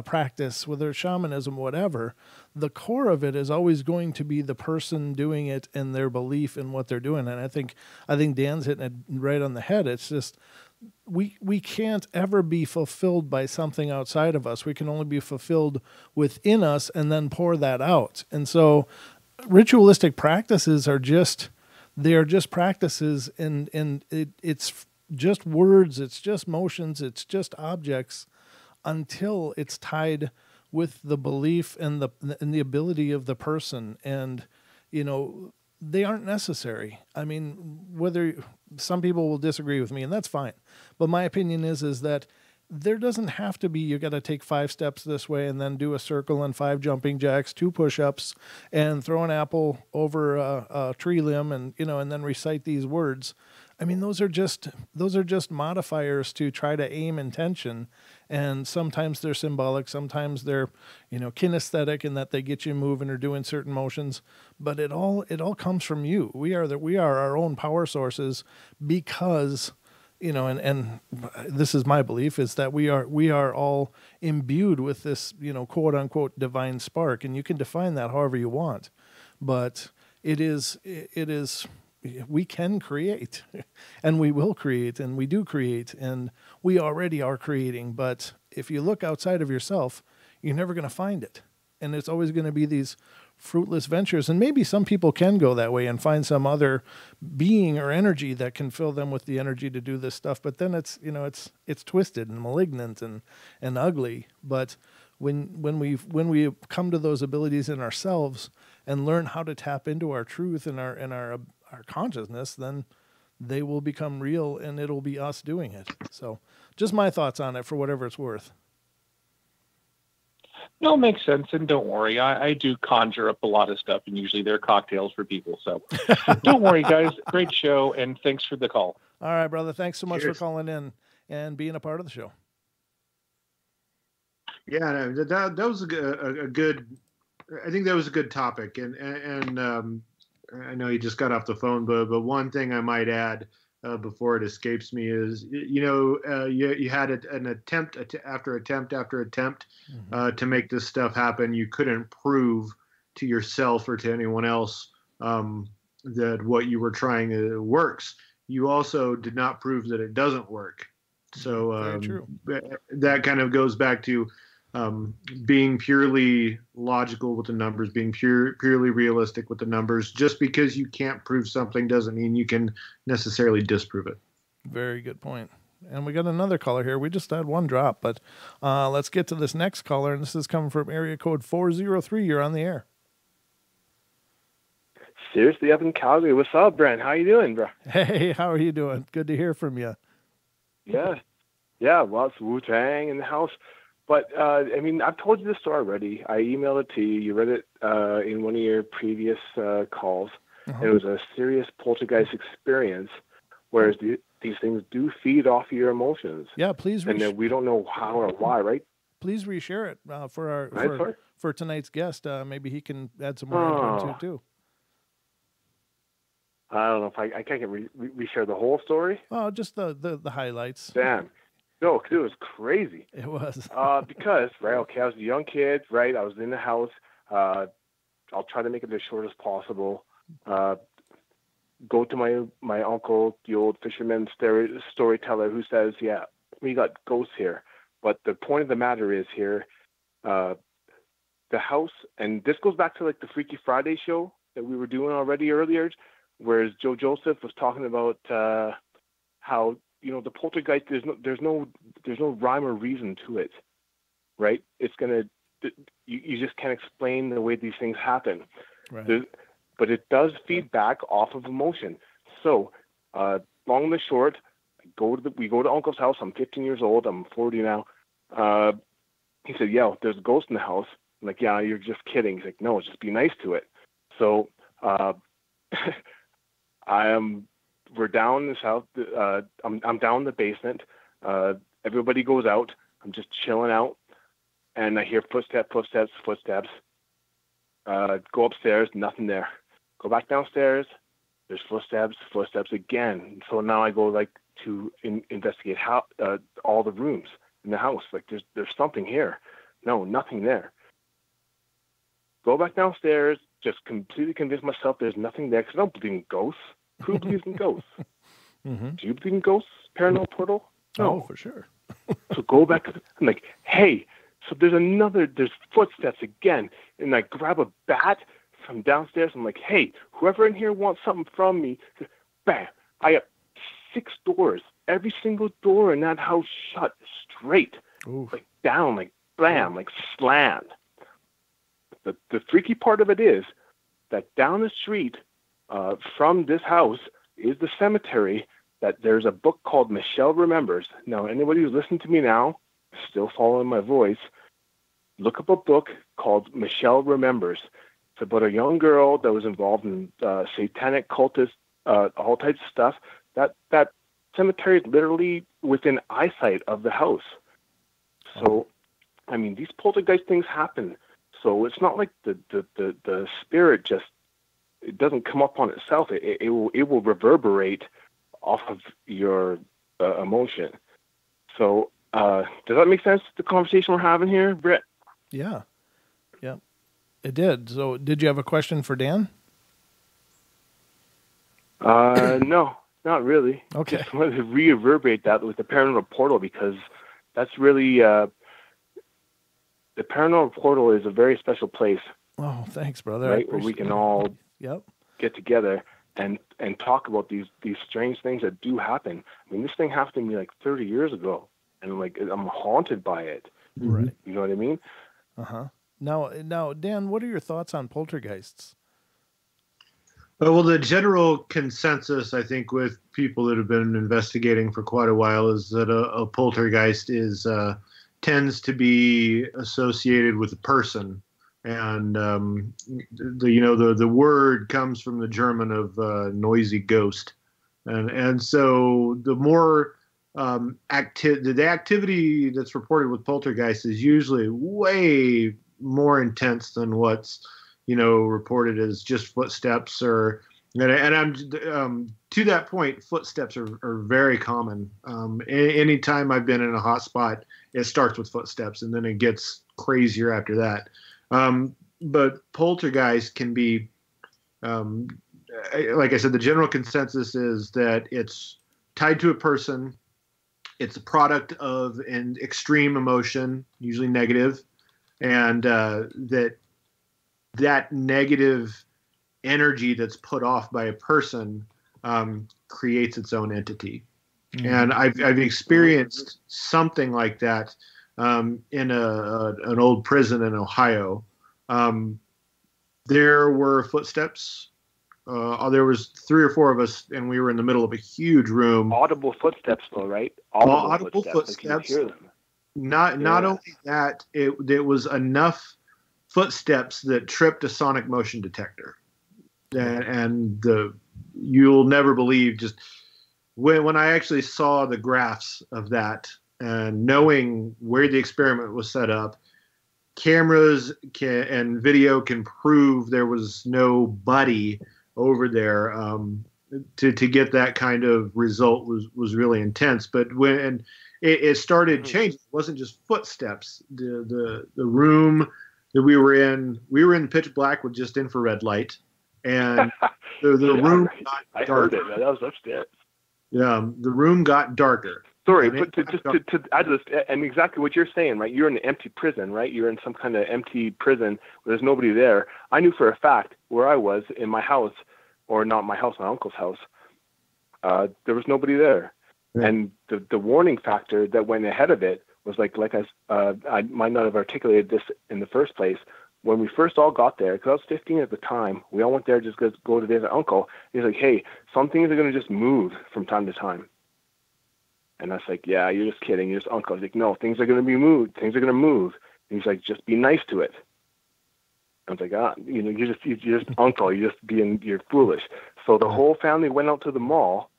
S1: practice, whether it's shamanism, whatever, the core of it is always going to be the person doing it and their belief in what they're doing. And I think Dan's hitting it right on the head. It's just we can't ever be fulfilled by something outside of us. We can only be fulfilled within us and then pour that out. And so ritualistic practices are just practices, and it's just words, it's just motions, it's just objects until it's tied with the belief and the ability of the person. And they aren't necessary. I mean, whether some people will disagree with me, and that's fine, but my opinion is that there doesn't have to be, you got to take 5 steps this way and then do a circle and 5 jumping jacks, 2 push-ups, and throw an apple over a tree limb, and and then recite these words. I mean, those are just modifiers to try to aim intention, and sometimes they're symbolic, sometimes they're kinesthetic in that they get you moving or doing certain motions. But it all comes from you. We are our own power sources, because and this is my belief, is that we are all imbued with this quote unquote divine spark, and you can define that however you want, but it is. We can create, and we will create, and we do create, and we already are creating. But if you look outside of yourself, you're never going to find it. And it's always going to be these fruitless ventures. And maybe some people can go that way and find some other being or energy that can fill them with the energy to do this stuff. But then it's twisted and malignant and ugly. But when we come to those abilities in ourselves and learn how to tap into our truth and our consciousness, then they will become real, and it'll be us doing it. So just my thoughts on it for whatever it's worth.
S4: No, it makes sense. And don't worry, I do conjure up a lot of stuff, and usually they're cocktails for people. So don't worry, guys. Great show, and thanks for the call.
S1: All right, brother. Thanks so much
S2: Cheers.
S1: for calling in and being a part of the show.
S2: Yeah, that was a good. I think that was a good topic, and I know you just got off the phone, but one thing I might add before it escapes me is, you had an attempt after attempt after attempt to make this stuff happen. You couldn't prove to yourself or to anyone else that what you were trying works. You also did not prove that it doesn't work. So that kind of goes back to being purely logical with the numbers, being purely realistic with the numbers. Just because you can't prove something doesn't mean you can necessarily disprove it.
S1: Very good point. And we got another caller here. We just had one drop, but let's get to this next caller. And this is coming from area code 403. You're on the air.
S5: Seriously, up in Calgary. What's up, Brent? How you doing, bro?
S1: Hey, how are you doing? Good to hear from you.
S5: Yeah. Well, it's Wu-Tang in the house. But, I've told you this story already. I emailed it to you. You read it in one of your previous calls. And it was a serious poltergeist experience, whereas these things do feed off of your emotions.
S1: Yeah, please.
S5: And then we don't know how or why, right?
S1: Please reshare it for tonight's guest. Maybe he can add some more into it too.
S5: I don't know if I can't reshare the whole story.
S1: Oh, just the highlights.
S5: Damn. No, because it was crazy.
S1: It was.
S5: Because, right, okay, I was a young kid, right? I was in the house. I'll try to make it as short as possible. Go to my uncle, the old fisherman storyteller, who says, yeah, we got ghosts here. But the point of the matter is here, the house, and this goes back to like the Freaky Friday show that we were doing already earlier, whereas Joe Joseph was talking about how, the poltergeist, there's no rhyme or reason to it, right? It's you just can't explain the way these things happen.
S1: Right.
S5: But it does feed back off of emotion. So, long and the short, we go to Uncle's house. I'm 15 years old. I'm 40 now. He said, "Yeah, there's a ghost in the house." I'm like, "Yeah, you're just kidding." He's like, "No, just be nice to it." So, we're down in this house. I'm down in the basement. Everybody goes out. I'm just chilling out, and I hear footsteps. Go upstairs, nothing there. Go back downstairs. There's footsteps again. So now I go to investigate all the rooms in the house. There's something here. No, nothing there. Go back downstairs. Just completely convince myself there's nothing there because I don't believe in ghosts. Who believes in ghosts?
S1: Mm-hmm.
S5: Do you believe in ghosts? Paranormal Portal? No.
S1: Oh, for sure.
S5: So go back. I'm like, hey. So there's footsteps again, and I grab a bat from downstairs. I'm like, hey, whoever in here wants something from me, bam! I got 6 doors. Every single door in that house shut straight, like down, like blam, like slammed. The freaky part of it is that down the street from this house is the cemetery that there's a book called Michelle Remembers. Now, anybody who's listening to me now, still following my voice, look up a book called Michelle Remembers. It's about a young girl that was involved in satanic cultist, all types of stuff. That cemetery is literally within eyesight of the house. So, I mean, these poltergeist things happen. So it's not like the spirit just, it doesn't come up on itself. It will reverberate off of your emotion. So does that make sense, the conversation we're having here, Britt?
S1: Yeah. Yeah, it did. So did you have a question for Dan?
S5: No, not really.
S1: Okay.
S5: Just wanted to reverberate that with the Paranormal Portal, because that's really, the Paranormal Portal is a very special place.
S1: Oh, thanks, brother.
S5: Right, where we can all
S1: Yep.
S5: get together and talk about these strange things that do happen. I mean, this thing happened to me like 30 years ago, and like I'm haunted by it.
S1: Right.
S5: You know what I mean?
S1: Uh-huh. Now, Dan, what are your thoughts on poltergeists?
S2: Well, the general consensus, I think, with people that have been investigating for quite a while is that a poltergeist tends to be associated with a person. And the word comes from the German of noisy ghost, and so the more the activity that's reported with poltergeist is usually way more intense than what's reported as just footsteps and I'm to that point, footsteps are very common. Anytime I've been in a hotspot, it starts with footsteps and then it gets crazier after that. But poltergeist can be, like I said, the general consensus is that it's tied to a person. It's a product of an extreme emotion, usually negative, and that negative energy that's put off by a person creates its own entity. Mm-hmm. And I've experienced something like that in an old prison in Ohio. There were footsteps. There was 3 or 4 of us, and we were in the middle of a huge room.
S5: Audible footsteps, though, right?
S2: Audible footsteps.
S5: Like you hear them.
S2: Not only that, it was enough footsteps that tripped a sonic motion detector, and you'll never believe just when I actually saw the graphs of that, and knowing where the experiment was set up. Cameras and video can prove there was nobody over there. To get that kind of result was really intense. But when it started changing, it wasn't just footsteps. The room that we were in pitch black with just infrared light, and the room got darker.
S5: I heard it. That was upstairs.
S2: Yeah, the room got darker.
S5: Sorry, but to add to this, and exactly what you're saying, right? You're in an empty prison, right? You're in some kind of empty prison where there's nobody there. I knew for a fact where I was in my house, or not my house, my uncle's house. There was nobody there, and the warning factor that went ahead of it was like I might not have articulated this in the first place. When we first all got there, because I was 15 at the time, we all went there just to go to visit Uncle. He's like, "Hey, some things are going to just move from time to time." And I was like, "Yeah, you're just kidding. You're just Uncle." He's like, "No, things are going to be moved. Things are going to move." And he's like, "Just be nice to it." I was like, you're just Uncle. You're foolish. So the whole family went out to the mall,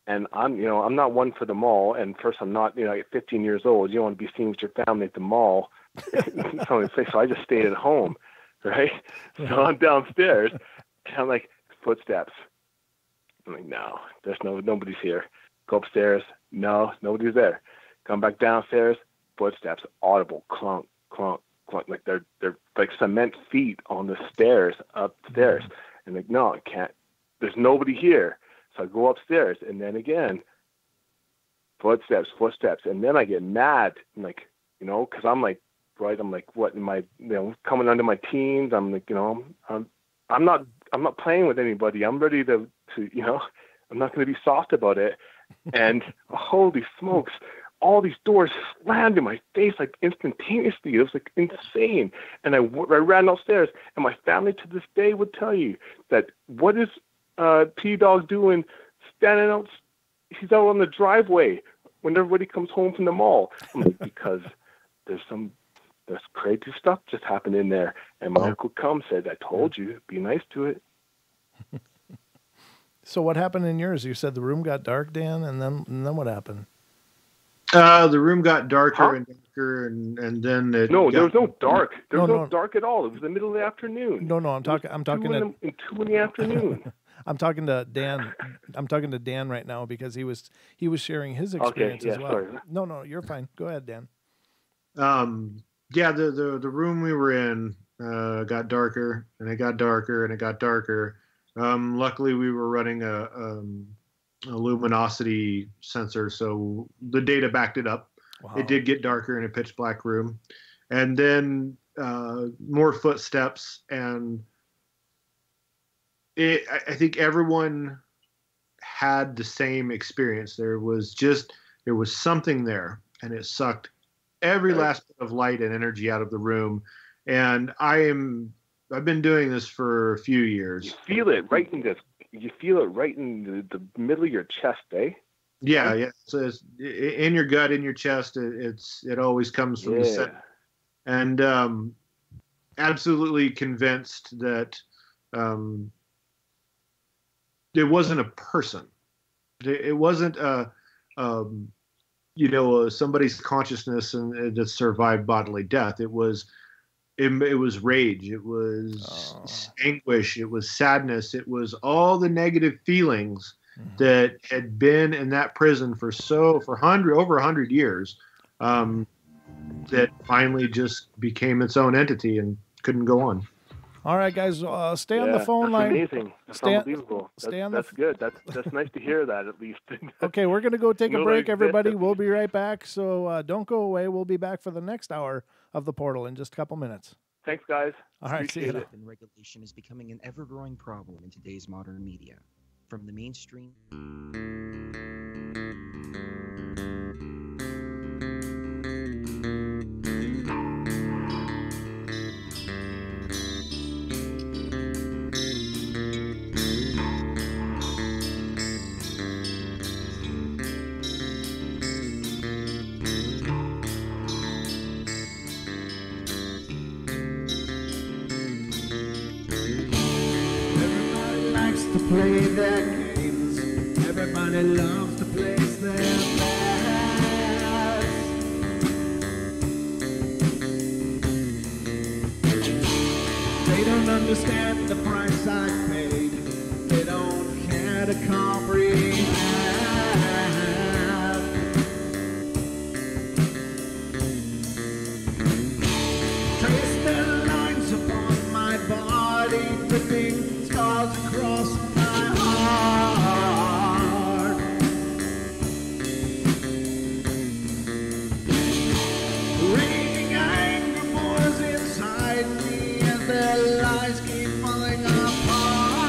S5: and I'm not one for the mall. And first, I'm not, at 15 years old, you don't want to be seen with your family at the mall. So I just stayed at home, right? So I'm downstairs, and I'm like, footsteps. I'm like, no, nobody's here. Go upstairs. No, nobody's there. Come back downstairs. Footsteps. Audible. Clunk, clunk, clunk. Like they're like cement feet on the stairs upstairs. And like, no, I can't. There's nobody here. So I go upstairs, and then again, footsteps. And then I get mad, like, because I'm like, right? I'm like, what? Am I, coming under my teens? I'm like, I'm not playing with anybody. I'm ready to I'm not going to be soft about it. And holy smokes, all these doors slammed in my face like instantaneously. It was like insane. And I ran upstairs, and my family to this day would tell you that what is P-Dog doing standing he's out on the driveway when everybody comes home from the mall. I'm like, because there's crazy stuff just happened in there. And my uncle said, I told you, be nice to it.
S1: So what happened in yours? You said the room got dark, Dan, and then what happened?
S2: The room got darker and darker, and then it.
S5: No, there was no dark. There was no dark at all. It was the middle of the afternoon.
S1: No, I'm talking to
S5: 2 in the afternoon.
S1: I'm talking to Dan. I'm talking to Dan right now because he was sharing his experience as well.
S5: Sorry.
S1: No, you're fine. Go ahead, Dan.
S2: Yeah, the room we were in got darker, and it got darker, and it got darker. Luckily, we were running a luminosity sensor, so the data backed it up. Wow. It did get darker in a pitch black room, and then more footsteps, and I think everyone had the same experience. There was something there, and it sucked every last bit of light and energy out of the room. And I've been doing this for a few years.
S5: You feel it right in the middle of your chest, eh?
S2: Yeah. So it's in your gut, in your chest. It always comes from the center. And absolutely convinced that it wasn't a person. It wasn't somebody's consciousness and that survived bodily death. It was rage. It was anguish. It was sadness. It was all the negative feelings that had been in that prison for over 100 years, that finally just became its own entity and couldn't go on.
S1: All right, guys, stay on the phone line.
S5: Amazing. That's unbelievable. That's good. That's nice to hear that, at least.
S1: Okay, we're going to go take a break, everybody. We'll be right back, so don't go away. We'll be back for the next hour of the Portal in just a couple minutes.
S5: Thanks, guys.
S1: All right, see you.
S6: Regulation is becoming an ever-growing problem in today's modern media. From the mainstream...
S7: Play their games. Everybody loves to place their bets. They don't understand the price I paid. They don't care to comprehend. Trace their lines upon my body, dripping scars across my heart. Raging anger pours inside me as their lies keep falling apart.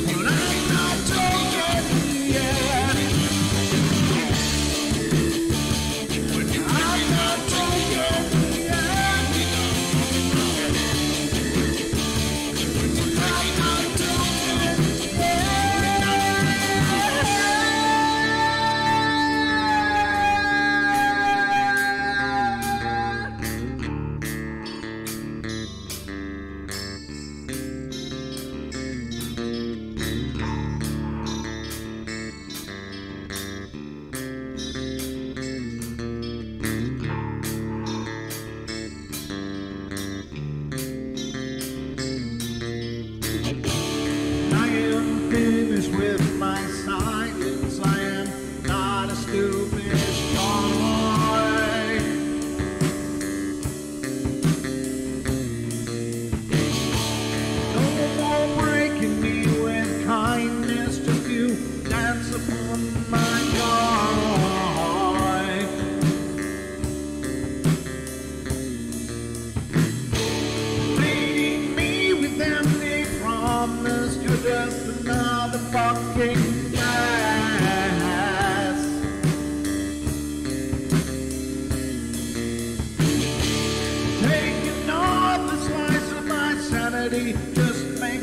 S7: When I'm not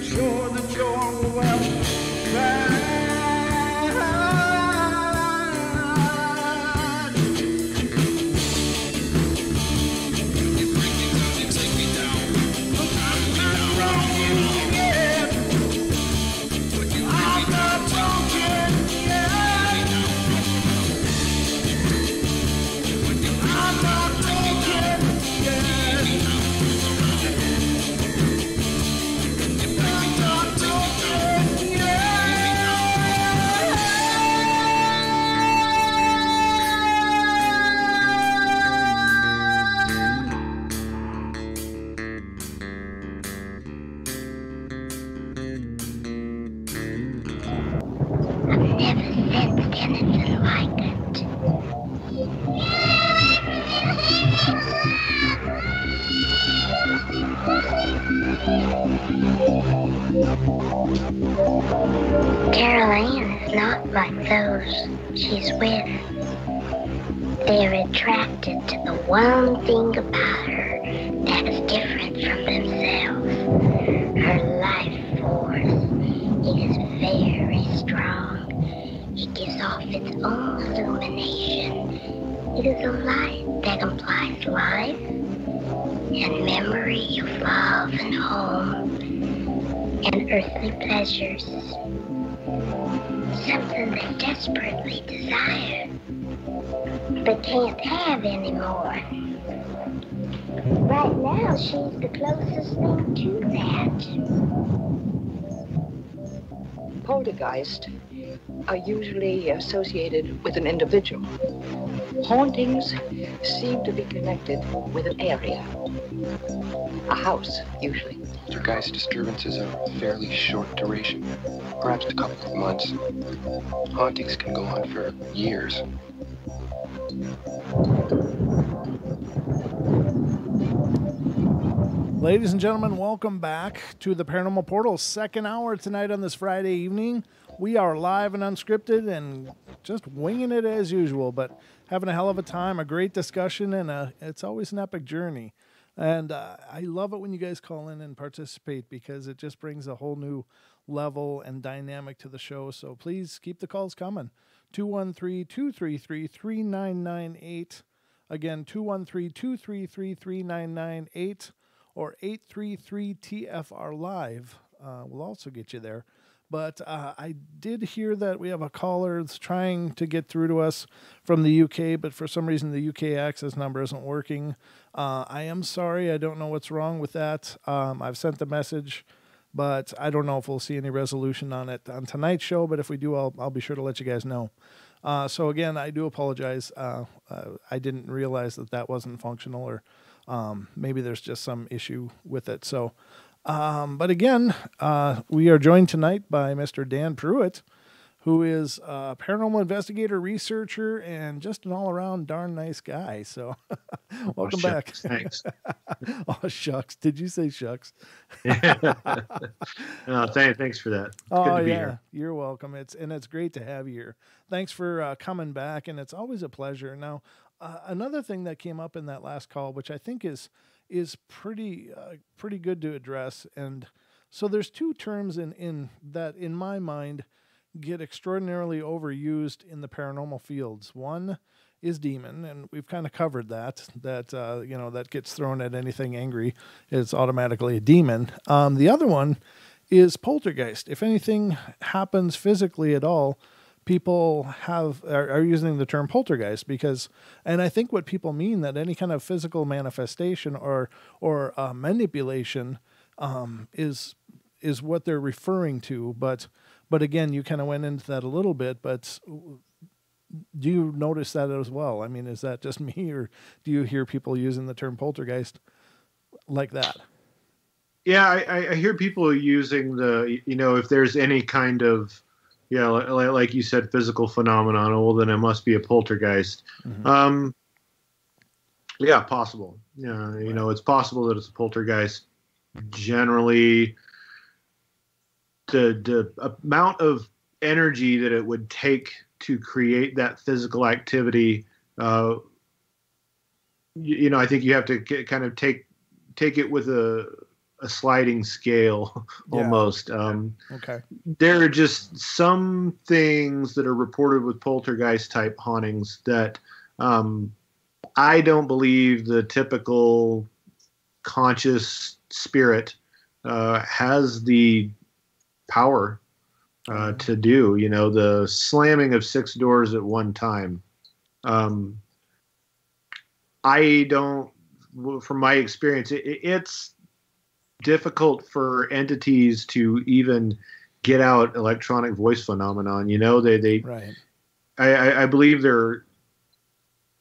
S7: sure that you're well fed.
S8: Caroline is not like those she's with. They're attracted to the one thing about her that's different from themselves. Her life force is very strong. It gives off its own illumination. It is a light that implies life and memory of love and home and earthly pleasures. Something they desperately desire, but can't have anymore. Right now, she's the closest thing to that.
S9: Poltergeist are usually associated with an individual. Hauntings seem to be connected with an area. A house, usually.
S10: Poltergeist disturbances are fairly short duration, perhaps a couple of months. Hauntings can go on for years.
S1: Ladies and gentlemen, welcome back to the Paranormal Portal second hour tonight on this Friday evening. We are live and unscripted and just winging it as usual, but having a hell of a time, a great discussion, and it's always an epic journey. And I love it when you guys call in and participate because it just brings a whole new level and dynamic to the show. So please keep the calls coming. 213-233-3998. Again, 213-233-3998 or 833-TFR Live. We'll also get you there. But I did hear that we have a caller that's trying to get through to us from the UK, but for some reason the UK access number isn't working. I am sorry. I don't know what's wrong with that. I've sent the message, but I don't know if we'll see any resolution on it on tonight's show. But if we do, I'll be sure to let you guys know. So again, I do apologize. I didn't realize that wasn't functional, or maybe there's just some issue with it. So. But again, we are joined tonight by Mr. Dan Pruett, who is a paranormal investigator, researcher, and just an all-around darn nice guy. So welcome back.
S2: Thanks.
S1: Oh, shucks. Did you say shucks?
S2: No, thanks for that. It's good to be here.
S1: You're welcome. It's great to have you here. Thanks for coming back, and it's always a pleasure. Now, another thing that came up in that last call, which I think is pretty good to address. And so there's two terms in that, in my mind, get extraordinarily overused in the paranormal fields. One is demon, and we've kind of covered that that gets thrown at anything angry. It's automatically a demon. The other one is poltergeist. If anything happens physically at all, people are using the term poltergeist because, and I think what people mean that any kind of physical manifestation or manipulation is what they're referring to. But again, you kind of went into that a little bit. But do you notice that as well? I mean, is that just me, or do you hear people using the term poltergeist like that?
S2: Yeah, I hear people using if there's any kind of, like you said, physical phenomenon, well, then it must be a poltergeist. Mm-hmm. Yeah, possible. Yeah, right. It's possible that it's a poltergeist. Generally, the amount of energy that it would take to create that physical activity, I think you have to kind of take it with a a sliding scale almost.
S1: Okay.
S2: There are just some things that are reported with poltergeist type hauntings that I don't believe the typical conscious spirit has the power to do. You know, the slamming of 6 doors at one time. I don't, from my experience, it's difficult for entities to even get out electronic voice phenomenon. You know, they
S1: right.
S2: I believe they're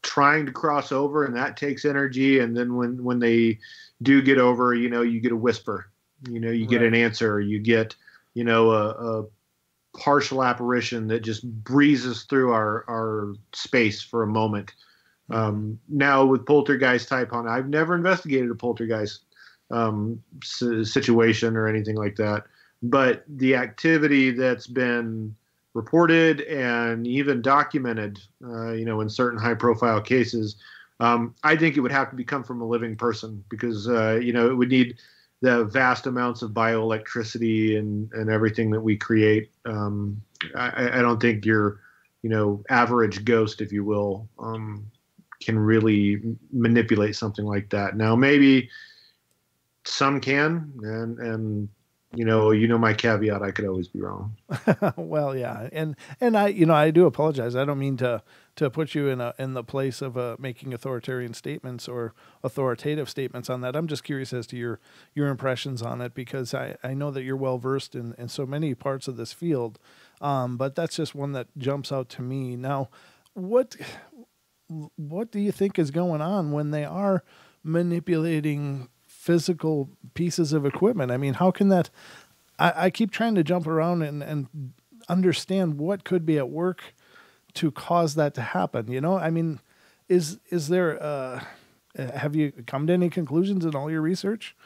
S2: trying to cross over, and that takes energy. And then when they do get over, you know, you get a whisper, you know, you get an answer, you get, you know, a partial apparition that just breezes through our space for a moment. Now with poltergeist type haunting, I've never investigated a poltergeist situation or anything like that, but the activity that's been reported and even documented, you know, in certain high profile cases, I think it would have to come from a living person, because, you know, it would need the vast amounts of bioelectricity and everything that we create. I don't think your, you know, average ghost, if you will, can really manipulate something like that. Now, maybe some can, and you know my caveat, I could always be wrong.
S1: Well, yeah. And I, you know, I do apologize. I don't mean to put you in the place of making authoritarian statements or authoritative statements on that. I'm just curious as to your impressions on it, because I know that you're well versed in so many parts of this field. But that's just one that jumps out to me. Now, what do you think is going on when they are manipulating physical pieces of equipment? I mean, how can that, I keep trying to jump around and understand what could be at work to cause that to happen. You know, I mean, is there, have you come to any conclusions in all your research?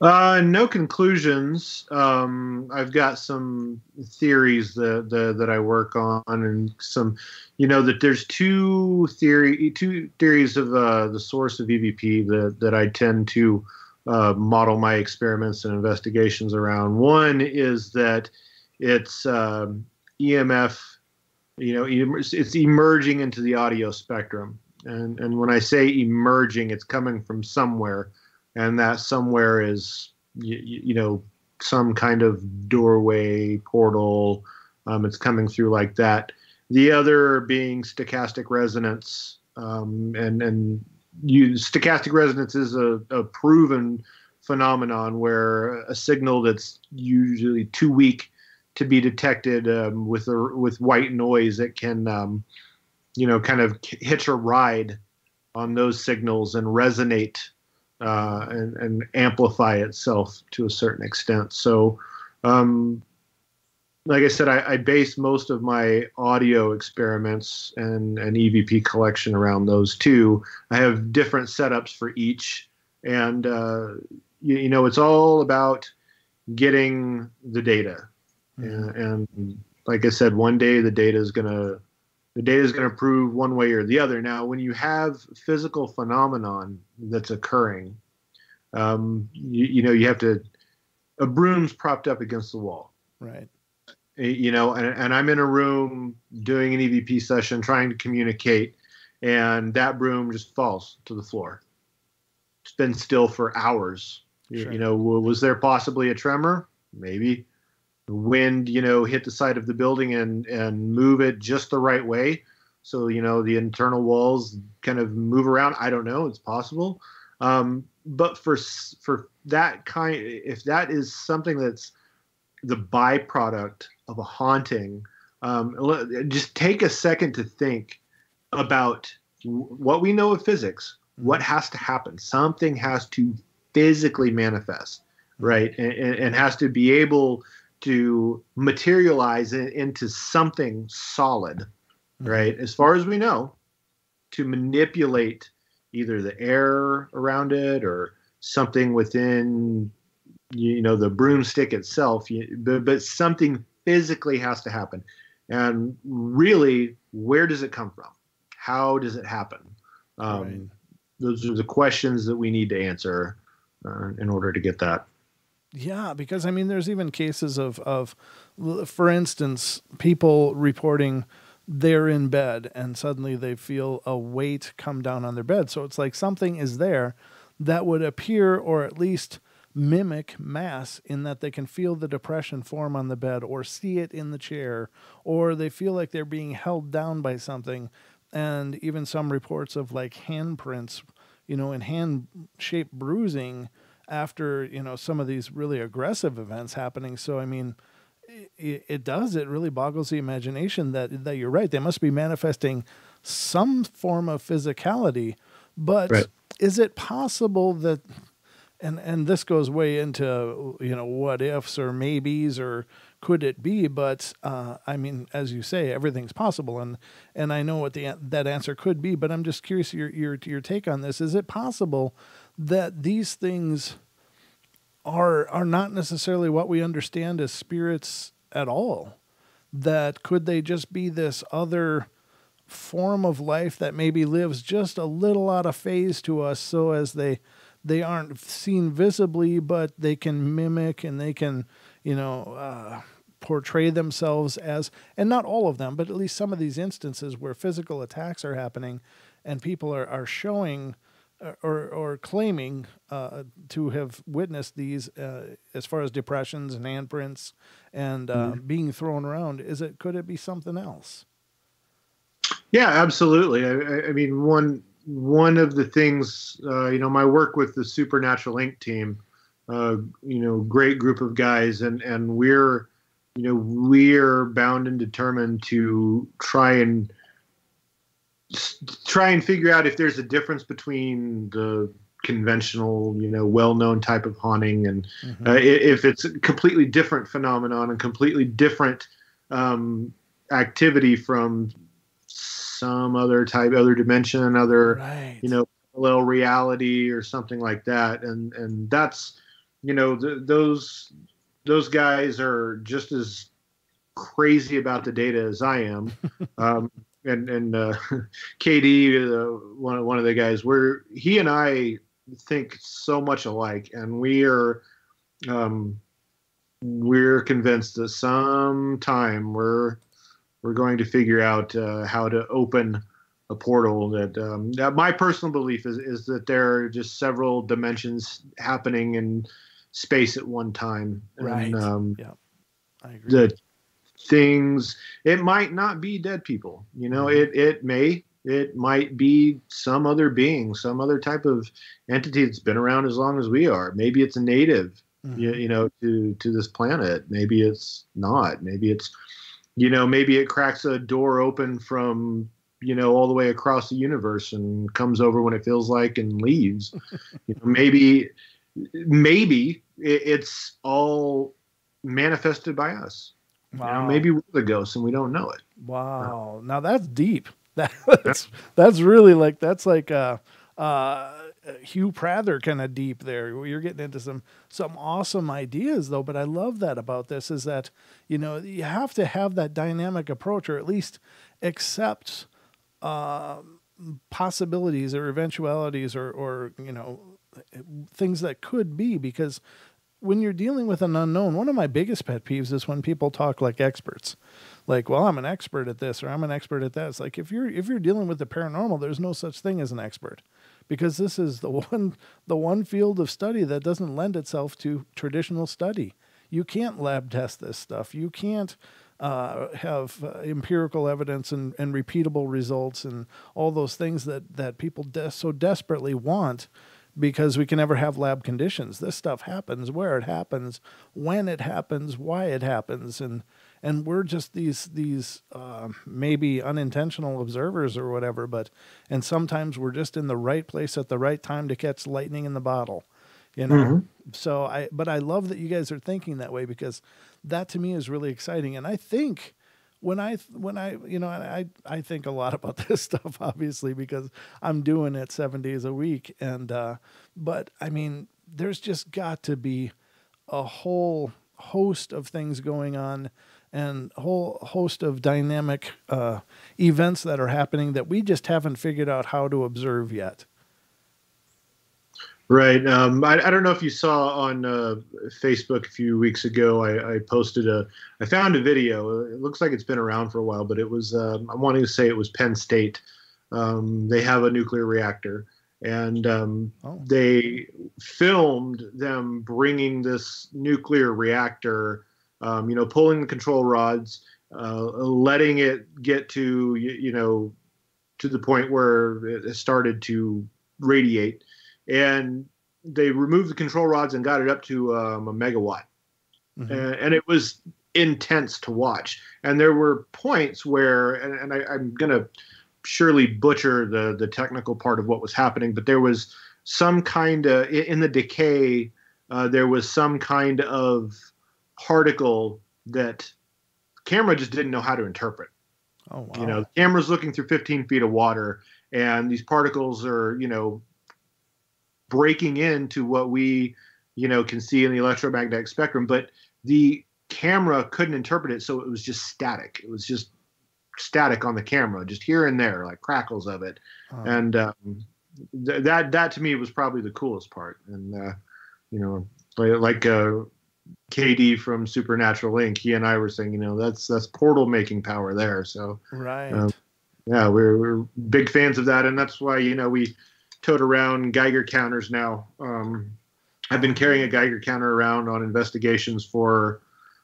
S2: No conclusions. I've got some theories that I work on, and some, you know, that there's two theories of the source of EVP that I tend to model my experiments and investigations around. One is that it's EMF, you know, it's emerging into the audio spectrum, and when I say emerging, it's coming from somewhere. And that somewhere is, you know, some kind of doorway, portal. It's coming through like that. The other being stochastic resonance. Stochastic resonance is a proven phenomenon where a signal that's usually too weak to be detected with white noise, it can, you know, kind of hitch a ride on those signals and resonate and amplify itself to a certain extent. So, like I said, I base most of my audio experiments and EVP collection around those two. I have different setups for each, and you know, it's all about getting the data. And like I said, one day the data is gonna prove one way or the other. Now, when you have physical phenomenon that's occurring, you know, you have to, a broom's propped up against the wall.
S1: Right.
S2: You know, and I'm in a room doing an EVP session, trying to communicate, and that broom just falls to the floor. It's been still for hours. Sure. You know, was there possibly a tremor? Maybe. The wind, you know, hit the side of the building and move it just the right way, so, you know, the internal walls kind of move around. I don't know. It's possible. But for that kind, if that is something that's the byproduct of a haunting, just take a second to think about what we know of physics. What has to happen? Something has to physically manifest, right? And has to be able to materialize into something solid, right? As far as we know, to manipulate either the air around it or something within, you know, the broomstick itself, but something physically has to happen. And really, where does it come from? How does it happen? Right. Those are the questions that we need to answer. in order to get that.
S1: Yeah, because I mean, there's even cases of, for instance, people reporting they're in bed and suddenly they feel a weight come down on their bed. So it's like something is there that would appear or at least mimic mass, in that they can feel the depression form on the bed or see it in the chair, or they feel like they're being held down by something. And even some reports of like handprints, and hand-shaped bruising after, some of these really aggressive events happening. So, I mean, it really boggles the imagination that you're right. They must be manifesting some form of physicality, but
S2: right.
S1: Is it possible that, and this goes way into, what ifs or maybes or could it be, but I mean, as you say, everything's possible. And I know what that answer could be, but I'm just curious your take on this. Is it possible that these things are not necessarily what we understand as spirits at all? That could they just be this other form of life that maybe lives just a little out of phase to us, so as they aren't seen visibly, but they can mimic and they can, portray themselves as, and not all of them, but at least some of these instances where physical attacks are happening and people are showing or claiming to have witnessed these as far as depressions and handprints and being thrown around. Could it be something else?
S2: Yeah, absolutely. I mean, one of the things, my work with the Supernatural Inc. team, great group of guys, and we're bound and determined to try and figure out if there's a difference between the conventional, well-known type of haunting and if it's a completely different phenomenon and completely different activity from some other dimension,
S1: right.
S2: Parallel reality or something like that. And that's, those guys are just as crazy about the data as I am. And KD, one of the guys, he and I think so much alike, and we're convinced that sometime we're going to figure out how to open a portal. That my personal belief is that there are just several dimensions happening in space at one time.
S1: Right.
S2: And,
S1: yeah, I agree.
S2: The things, it might not be dead people, it might be some other being, some other type of entity that's been around as long as we are. Maybe it's a native, to this planet. Maybe it's not. Maybe it's, maybe it cracks a door open from, all the way across the universe and comes over when it feels like and leaves. Maybe it's all manifested by us.
S1: Wow.
S2: Maybe we're the ghosts and we don't know it.
S1: Wow. Now that's deep. That's really like, that's like Hugh Prather kind of deep there. You're getting into some awesome ideas though, but I love that about this is that, you have to have that dynamic approach, or at least accept possibilities or eventualities or things that could be, because when you're dealing with an unknown, one of my biggest pet peeves is when people talk like experts. Like, well, I'm an expert at this or I'm an expert at that. It's like, if you're dealing with the paranormal, there's no such thing as an expert, because this is the one field of study that doesn't lend itself to traditional study. You can't lab test this stuff. You can't have empirical evidence and repeatable results and all those things that people so desperately want, because we can never have lab conditions. This stuff happens where it happens, when it happens, why it happens, and we're just these maybe unintentional observers or whatever, and sometimes we're just in the right place at the right time to catch lightning in the bottle, So I love that you guys are thinking that way, because that to me is really exciting. And I think when I think a lot about this stuff, obviously, because I'm doing it 7 days a week. And, but I mean, there's just got to be a whole host of things going on and a whole host of dynamic events that are happening that we just haven't figured out how to observe yet.
S2: Right. I don't know if you saw on Facebook a few weeks ago, I found a video. It looks like it's been around for a while, but it was, I'm wanting to say it was Penn State. They have a nuclear reactor, and they filmed them bringing this nuclear reactor, pulling the control rods, letting it get to, to the point where it started to radiate. And they removed the control rods and got it up to a megawatt. Mm-hmm. And it was intense to watch. And there were points where, and I'm going to surely butcher the technical part of what was happening, but there was some kind of, in the decay, there was some kind of particle that camera just didn't know how to interpret.
S1: Oh, wow.
S2: The camera's looking through 15 feet of water, and these particles are, breaking into what we, can see in the electromagnetic spectrum, but the camera couldn't interpret it, so it was just static. It was just static on the camera, just here and there, like crackles of it. Oh. And that to me was probably the coolest part. And like KD from Supernatural Inc., he and I were saying, that's portal making power there. So
S1: right,
S2: we're big fans of that, and that's why we tote around Geiger counters now. I've been carrying a Geiger counter around on investigations for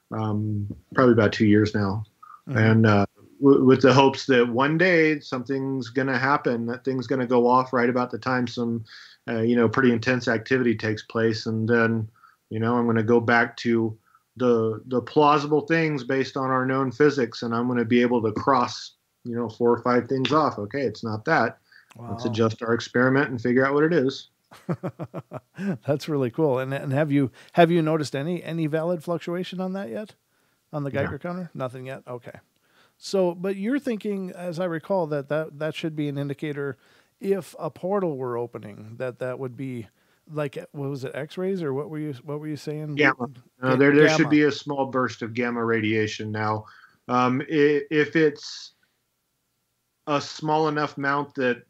S2: probably about 2 years now. Mm-hmm. And with the hopes that one day something's going to happen, that thing's going to go off right about the time some, pretty intense activity takes place. And then, I'm going to go back to the plausible things based on our known physics, and I'm going to be able to cross, 4 or 5 things off. Okay, it's not that. Wow. Let's adjust our experiment and figure out what it is.
S1: That's really cool. And have you noticed any valid fluctuation on that yet? On the Geiger counter? Nothing yet? Okay. So, but you're thinking, as I recall, that should be an indicator if a portal were opening, that would be like, what was it, X-rays, or what were you saying?
S2: Gamma. There should be a small burst of gamma radiation now. If it's a small enough amount that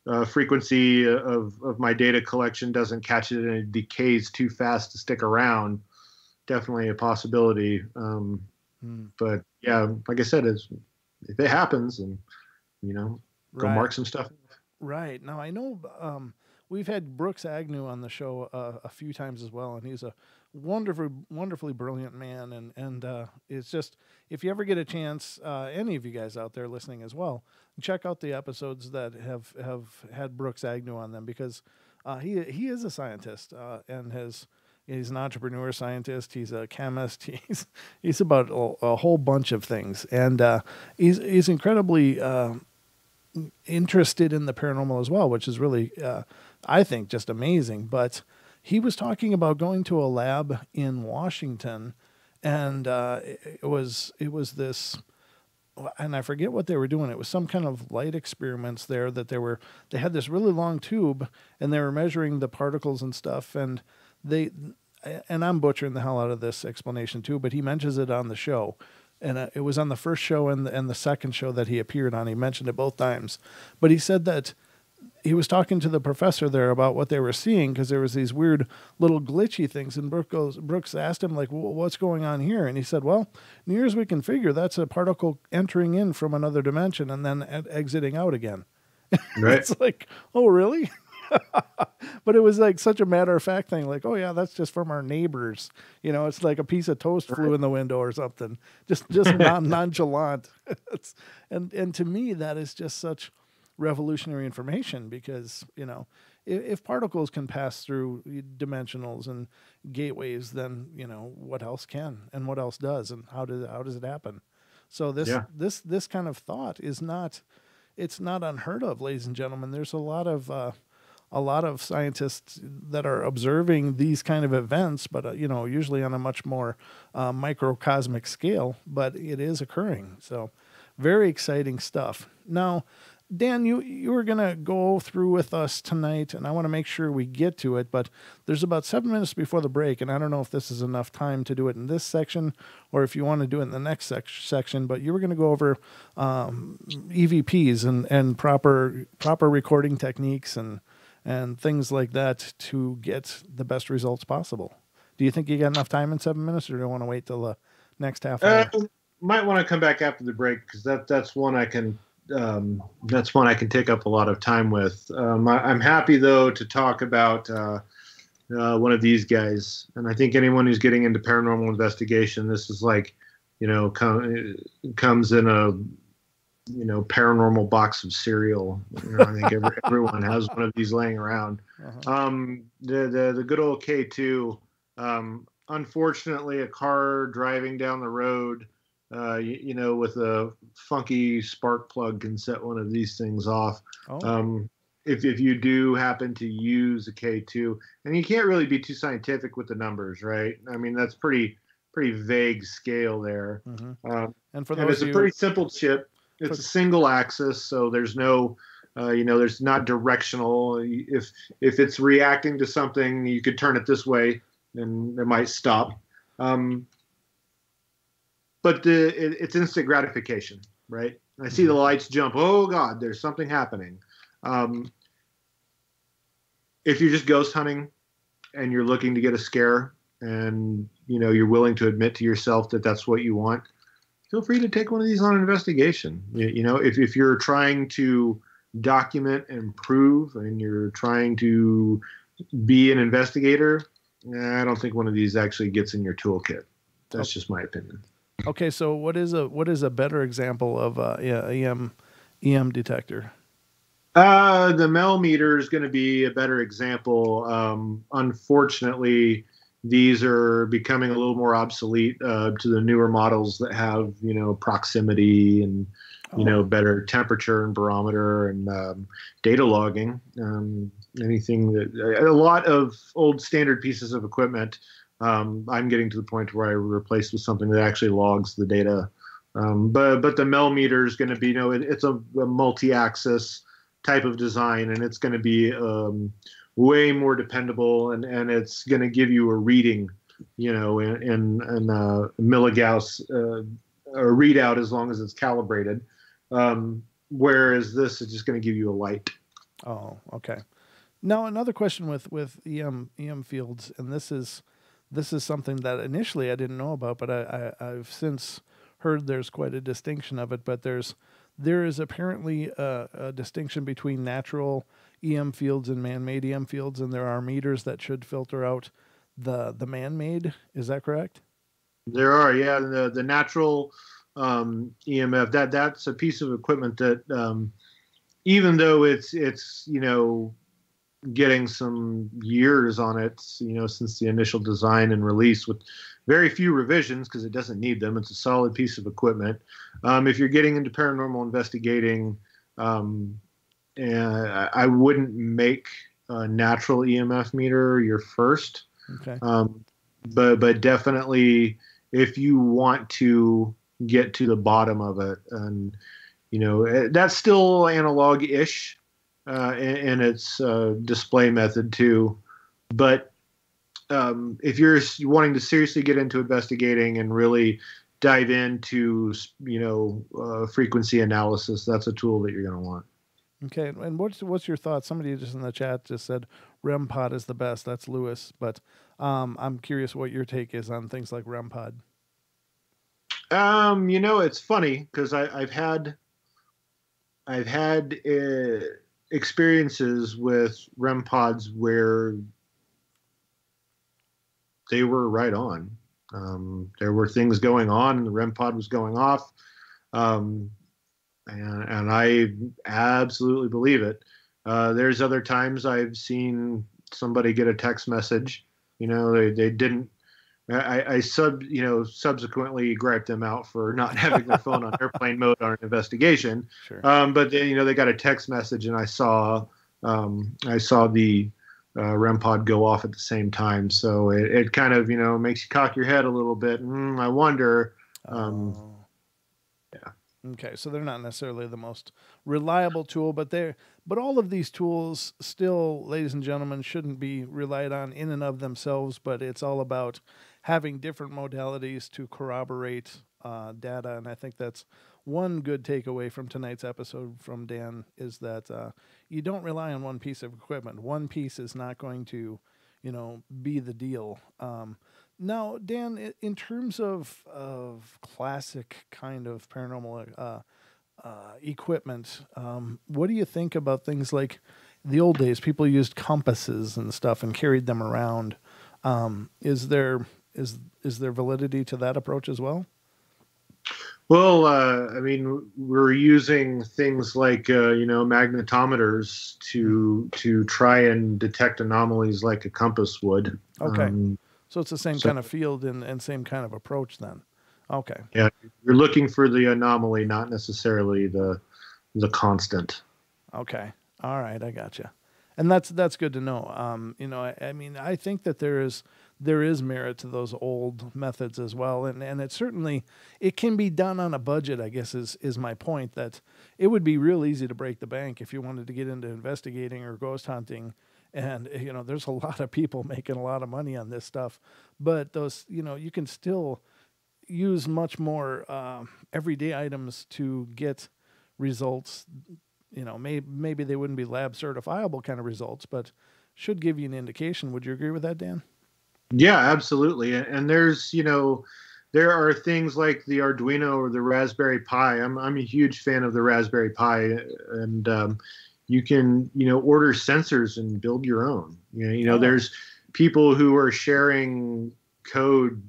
S2: the frequency of my data collection doesn't catch it and it decays too fast to stick around, definitely a possibility. But yeah, like I said, if it happens, and go
S1: right.
S2: Mark some stuff.
S1: Right. Now I know we've had Brooks Agnew on the show a few times as well, and he's a wonderfully brilliant man, and it's just, if you ever get a chance, any of you guys out there listening as well, check out the episodes that have had Brooks Agnew on them, because he is a scientist and he's an entrepreneur scientist, he's a chemist, he's about a whole bunch of things, and he's incredibly interested in the paranormal as well, which is really I think just amazing. But he was talking about going to a lab in Washington, and it was this, and I forget what they were doing. It was some kind of light experiments there that they had this really long tube, and they were measuring the particles and stuff, and I'm butchering the hell out of this explanation too, but he mentions it on the show. And it was on the first show and the second show that he appeared on. He mentioned it both times. But he said that he was talking to the professor there about what they were seeing, because there was these weird little glitchy things. And Brooks asked him, like, what's going on here? And he said, well, near as we can figure, that's a particle entering in from another dimension and then exiting out again.
S2: Right.
S1: It's like, oh, really? But it was like such a matter-of-fact thing, like, oh yeah, that's just from our neighbors. It's like a piece of toast flew in the window or something. Just nonchalant. And to me, that is just such revolutionary information, because if particles can pass through dimensionals and gateways, then what else can, and what else does, and how does it happen? So this kind of thought is not unheard of, ladies and gentlemen. There's a lot of scientists that are observing these kind of events, but usually on a much more microcosmic scale, but it is occurring. So very exciting stuff. Now, Dan, you were going to go through with us tonight, and I want to make sure we get to it, but there's about 7 minutes before the break, and I don't know if this is enough time to do it in this section or if you want to do it in the next section, but you were going to go over EVPs and proper recording techniques and things like that to get the best results possible. Do you think you got enough time in 7 minutes, or do you want to wait till the next half hour?
S2: Might want to come back after the break, because that's one I can take up a lot of time with. I'm happy though to talk about one of these guys, and I think anyone who's getting into paranormal investigation, this is like, comes in a paranormal box of cereal. I think everyone has one of these laying around. The good old K2. Unfortunately, a car driving down the road, with a funky spark plug can set one of these things off. If you do happen to use a K2, and you can't really be too scientific with the numbers, right? I mean, that's pretty vague scale there.
S1: And for those
S2: it's a pretty simple chip. It's a single axis, so there's no, there's not directional. If it's reacting to something, you could turn it this way, and it might stop. But it's instant gratification, right? I see the lights jump. Oh God, there's something happening. If you're just ghost hunting and you're looking to get a scare, and you're willing to admit to yourself that that's what you want, feel free to take one of these on an investigation. If you're trying to document and prove, and you're trying to be an investigator, I don't think one of these actually gets in your toolkit. That's just my opinion.
S1: Okay, so what is a better example of EM detector?
S2: The Mel meter is going to be a better example. Unfortunately, these are becoming a little more obsolete to the newer models that have proximity and better temperature and barometer and data logging. Anything that a lot of old standard pieces of equipment. I'm getting to the point where I replace with something that actually logs the data. But the Mel meter is going to be, it's a multi-axis type of design, and it's going to be way more dependable, and it's going to give you a reading, in milligauss, a readout as long as it's calibrated. Whereas this is just going to give you a light.
S1: Oh, okay. Now another question with EM fields, and this is something that initially I didn't know about, but I've since heard there's quite a distinction of it. But there is apparently a distinction between natural EM fields and man-made EM fields, and there are meters that should filter out the man-made. Is that correct?
S2: There are, yeah. The natural EMF, that's a piece of equipment that even though it's getting some years on it, since the initial design and release, with very few revisions because it doesn't need them. It's a solid piece of equipment. If you're getting into paranormal investigating, and I wouldn't make a natural EMF meter your first.
S1: Okay.
S2: But definitely, if you want to get to the bottom of it, and that's still analog-ish. In its display method too, but if you're wanting to seriously get into investigating and really dive into frequency analysis, that's a tool that you're going to want.
S1: Okay, and what's your thoughts? Somebody just in the chat just said REM pod is the best. That's Lewis, but I'm curious what your take is on things like REM pod.
S2: It's funny because I've had experiences with REM pods where they were right on. There were things going on, and the REM pod was going off, and I absolutely believe it. There's other times I've seen somebody get a text message. They didn't. I subsequently griped them out for not having their phone on airplane mode on an investigation.
S1: Sure.
S2: But they got a text message, and I saw the REM pod go off at the same time. So it kind of makes you cock your head a little bit. I wonder. Yeah.
S1: Okay, so they're not necessarily the most reliable tool, but all of these tools still, ladies and gentlemen, shouldn't be relied on in and of themselves. But it's all about having different modalities to corroborate data, and I think that's one good takeaway from tonight's episode from Dan is that you don't rely on one piece of equipment. One piece is not going to, be the deal. Now, Dan, in terms of classic kind of paranormal equipment, what do you think about things like the old days? People used compasses and stuff and carried them around. Is there validity to that approach as well?
S2: Well, I mean, we're using things like magnetometers to try and detect anomalies like a compass would.
S1: Okay. So it's the same kind of field and same kind of approach then. Okay.
S2: Yeah, you're looking for the anomaly, not necessarily the constant.
S1: Okay. All right, I gotcha. And that's good to know. I mean, I think that there is merit to those old methods as well, and it can be done on a budget. I guess is my point, that it would be real easy to break the bank if you wanted to get into investigating or ghost hunting. And, there's a lot of people making a lot of money on this stuff, but those, you can still use much more everyday items to get results. Maybe they wouldn't be lab certifiable kind of results, but should give you an indication. Would you agree with that, Dan?
S2: Yeah, absolutely. And there's, there are things like the Arduino or the Raspberry Pi. I'm a huge fan of the Raspberry Pi, and you can, order sensors and build your own. There's people who are sharing code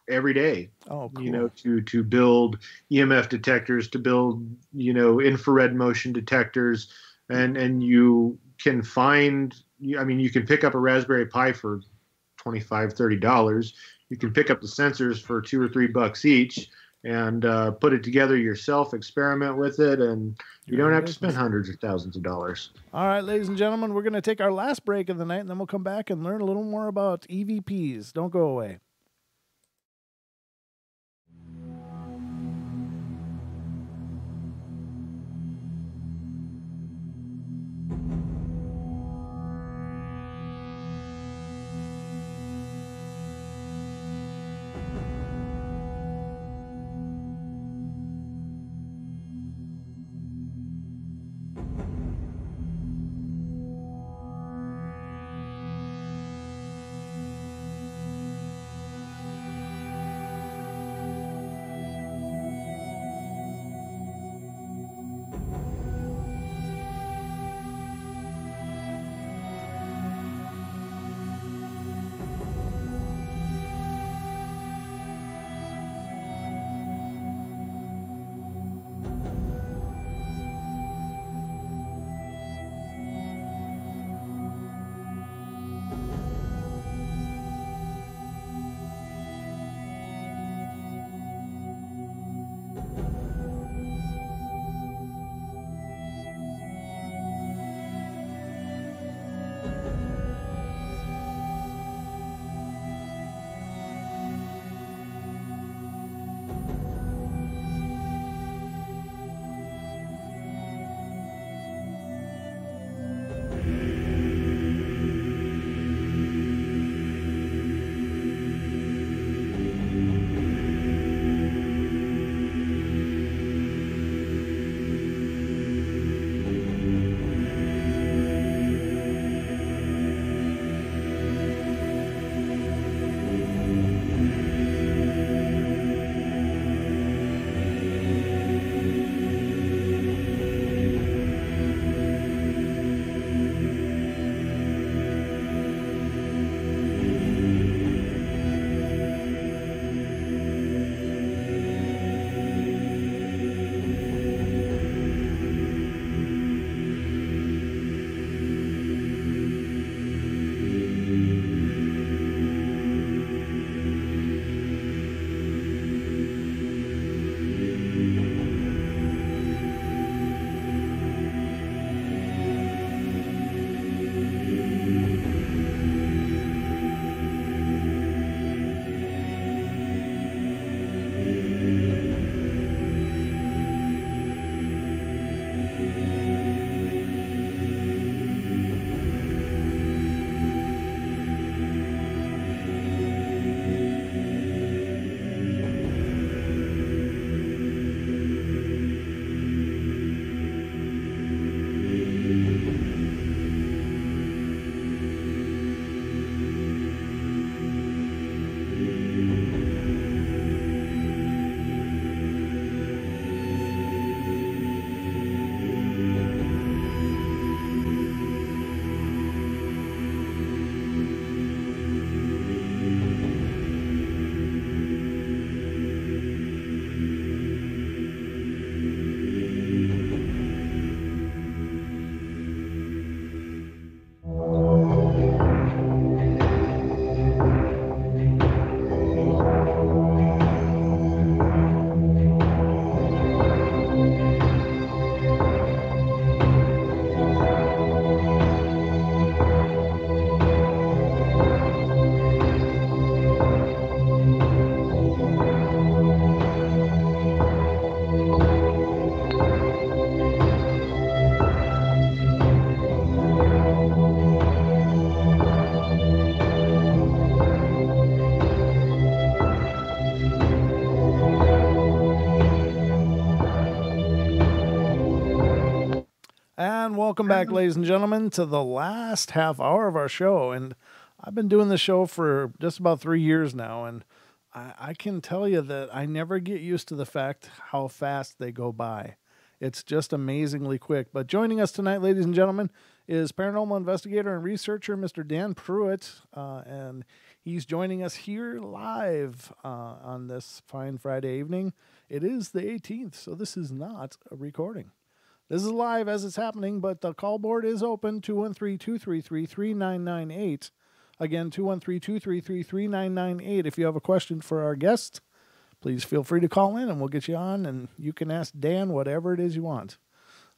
S2: every day.
S1: Oh, cool.
S2: To build EMF detectors, to build, infrared motion detectors, and you can find. You can pick up a Raspberry Pi for $25, $30. You can pick up the sensors for $2 or $3 each, and put it together yourself, experiment with it, and you don't have to spend hundreds of thousands of dollars.
S1: All right, ladies and gentlemen, we're going to take our last break of the night, and then we'll come back and learn a little more about EVPs. Don't go away. welcome back, ladies and gentlemen, to the last half hour of our show. And I've been doing the show for just about 3 years now, and I can tell you that I never get used to the fact how fast they go by. It's just amazingly quick. But joining us tonight, ladies and gentlemen, is Paranormal Investigator and Researcher, Mr. Dan Pruett, and he's joining us here live on this fine Friday evening. It is the 18th, so this is not a recording. This is live as it's happening, but the call board is open, 213-233-3998. Again, 213-233-3998. If you have a question for our guest, please feel free to call in and we'll get you on, and you can ask Dan whatever it is you want,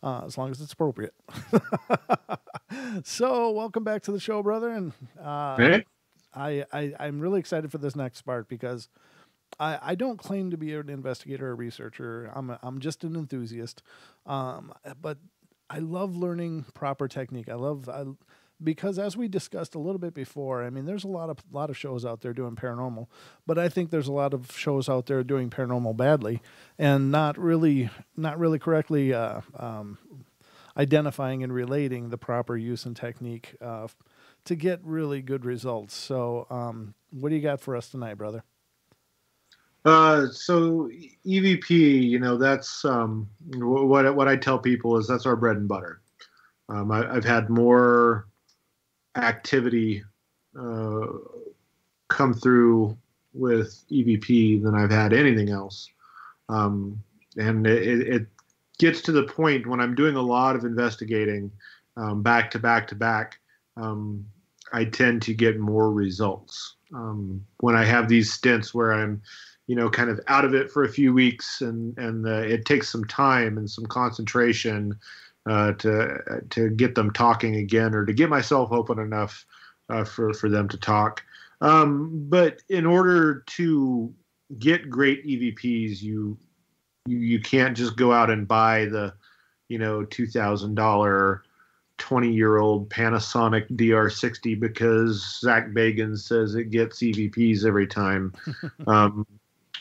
S1: as long as it's appropriate. So, welcome back to the show, brother. And
S2: Hey.
S1: I'm really excited for this next part because I don't claim to be an investigator or researcher. I'm just an enthusiast, but I love learning proper technique. Because as we discussed a little bit before, I mean, there's a lot of shows out there doing paranormal, but I think there's a lot of shows out there doing paranormal badly and not really correctly identifying and relating the proper use and technique to get really good results. So, what do you got for us tonight, brother?
S2: So EVP, that's what I tell people is that's our bread and butter. I've had more activity come through with EVP than I've had anything else. And it gets to the point when I'm doing a lot of investigating back to back to back, I tend to get more results. When I have these stints where I'm, kind of out of it for a few weeks and it takes some time and some concentration to get them talking again, or to get myself open enough for them to talk. But in order to get great EVPs, you can't just go out and buy the $2,000 20-year-old Panasonic DR60 because Zach Bagans says it gets EVPs every time.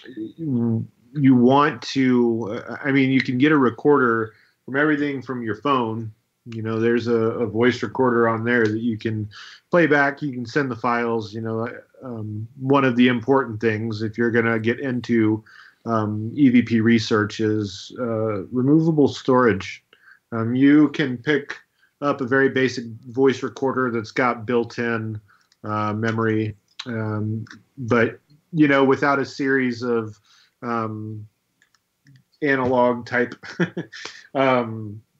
S2: You want to, you can get a recorder from everything from your phone. There's a voice recorder on there that you can play back. You can send the files. One of the important things, if you're going to get into EVP research, is removable storage. You can pick up a very basic voice recorder that's got built-in memory, but without a series of analog type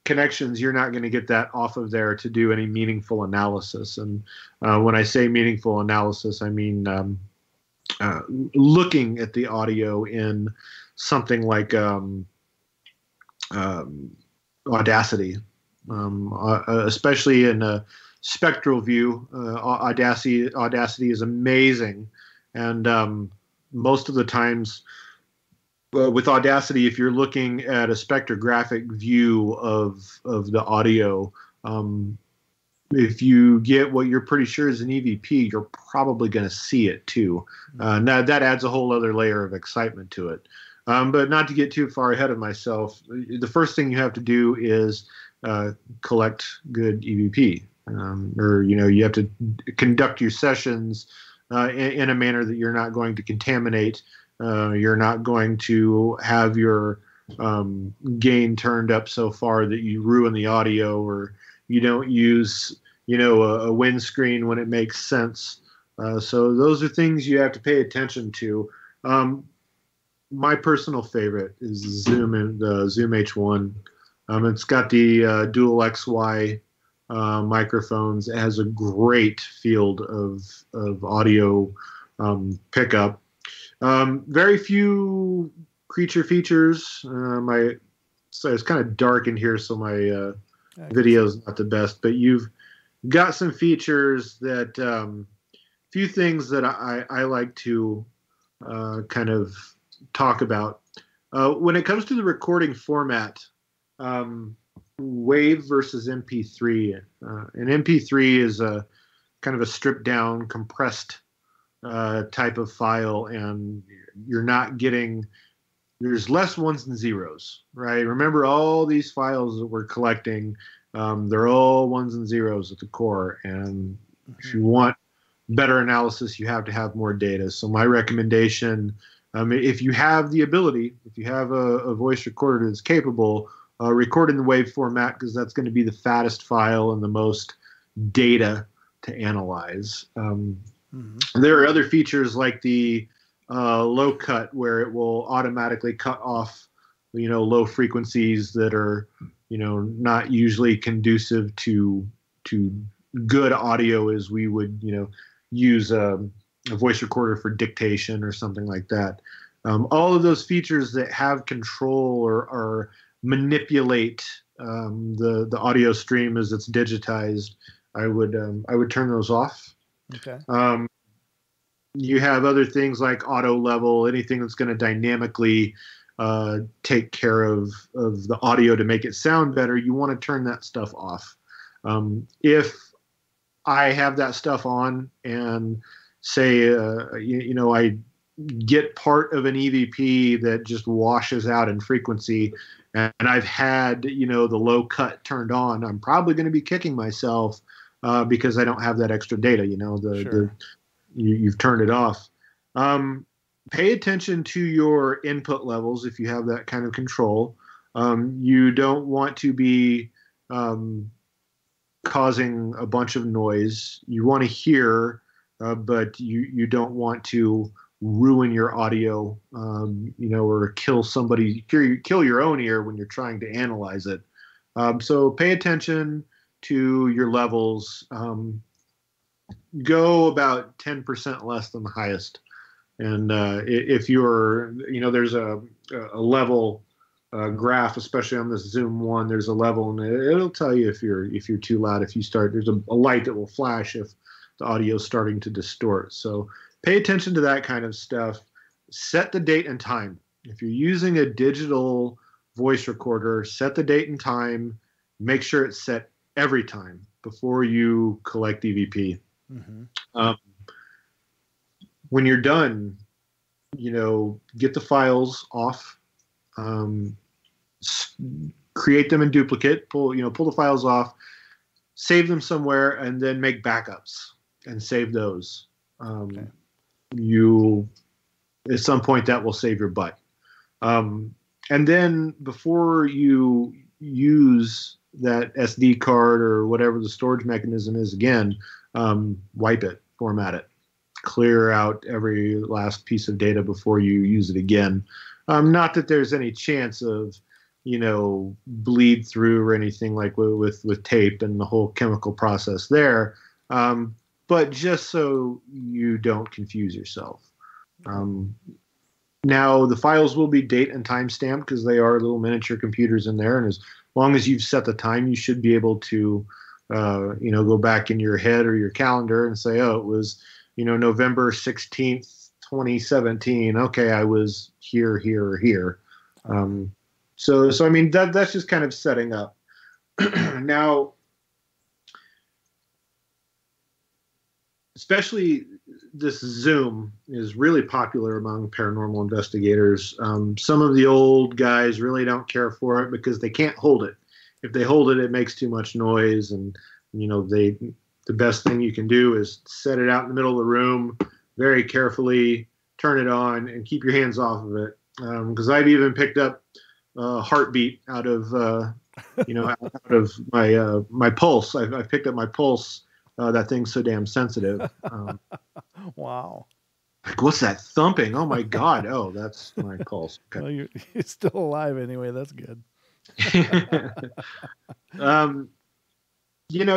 S2: connections, you're not going to get that off of there to do any meaningful analysis. And when I say meaningful analysis, I mean looking at the audio in something like Audacity, especially in a spectral view. Audacity is amazing, and most of the times with Audacity, if you're looking at a spectrographic view of the audio, if you get what you're pretty sure is an EVP, you're probably going to see it too. Now that adds a whole other layer of excitement to it. But not to get too far ahead of myself, the first thing you have to do is collect good EVP, or you have to conduct your sessions in a manner that you're not going to contaminate. You're not going to have your gain turned up so far that you ruin the audio, or you don't use a windscreen when it makes sense. So those are things you have to pay attention to. My personal favorite is the Zoom H1. It's got the dual XY microphones. It has a great field of audio pickup. Very few creature features. So it's kind of dark in here, so my video's not the best. But you've got some features that, few things that I like to kind of talk about. When it comes to the recording format, WAV versus MP3. An MP3 is a kind of a stripped down, compressed type of file, and you're not getting, there's less ones than zeros, right? Remember all these files that we're collecting, They're all ones and zeros at the core. And if you want better analysis, you have to have more data. So my recommendation, if you have the ability, if you have a voice recorder that's capable, record in the WAV format, because that's going to be the fattest file and the most data to analyze. There are other features like the low cut, where it will automatically cut off, low frequencies that are, not usually conducive to good audio, as we would, use a voice recorder for dictation or something like that. All of those features that have control or manipulate the audio stream as it's digitized, I would turn those off.
S1: Okay.
S2: You have other things like auto level, anything that's going to dynamically take care of the audio to make it sound better. You want to turn that stuff off. If I have that stuff on and say, I get part of an EVP that just washes out in frequency, and I've had, the low cut turned on, I'm probably going to be kicking myself because I don't have that extra data, you've turned it off. Pay attention to your input levels if you have that kind of control. You don't want to be causing a bunch of noise. You want to hear, but you don't want to ruin your audio, or kill somebody, kill your own ear when you're trying to analyze it. So pay attention to your levels. Go about 10% less than the highest. And if you're, there's a level graph, especially on this Zoom one, there's a level, and it'll tell you if you're too loud. If you start, there's a light that will flash if the audio is starting to distort. So pay attention to that kind of stuff. Set the date and time. If you're using a digital voice recorder, set the date and time. Make sure it's set every time before you collect EVP. When you're done, get the files off, create them in duplicate, pull the files off, save them somewhere, and then make backups and save those. At some point that will save your butt. And then before you use that SD card or whatever the storage mechanism is again, wipe it, format it, clear out every last piece of data before you use it again. Not that there's any chance of, bleed through or anything like with tape and the whole chemical process there, but just so you don't confuse yourself. Now the files will be date and time stamped because they are little miniature computers in there, and as long as you've set the time, you should be able to, go back in your head or your calendar and say, oh, it was, November 16th, 2017. Okay, I was here, here, or here. So I mean, that's just kind of setting up. Now, especially this Zoom is really popular among paranormal investigators. Some of the old guys really don't care for it because they can't hold it. If they hold it, it makes too much noise, and the best thing you can do is set it out in the middle of the room very carefully, turn it on, and keep your hands off of it. Because I've even picked up heartbeat out of out of my pulse. I've picked up my pulse. That thing's so damn sensitive.
S1: Wow.
S2: Like, what's that thumping? Oh my God. Oh, that's my pulse. Okay.
S1: Well, you're still alive anyway. That's good.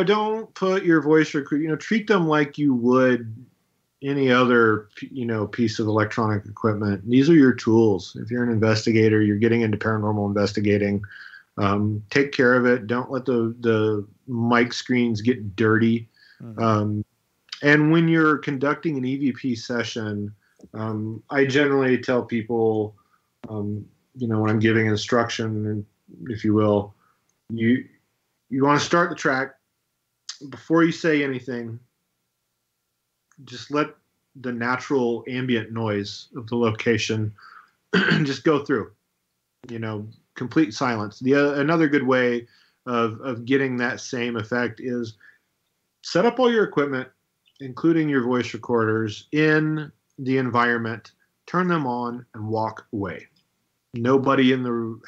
S2: Don't put your voice recorder, treat them like you would any other, piece of electronic equipment. These are your tools. If you're an investigator, you're getting into paranormal investigating, take care of it. Don't let the mic screens get dirty. And when you're conducting an EVP session, I generally tell people, when I'm giving instruction, if you will, you want to start the track. Before you say anything, just let the natural ambient noise of the location just go through, complete silence. Another good way of getting that same effect is set up all your equipment, including your voice recorders, in the environment, turn them on, and walk away. Nobody in the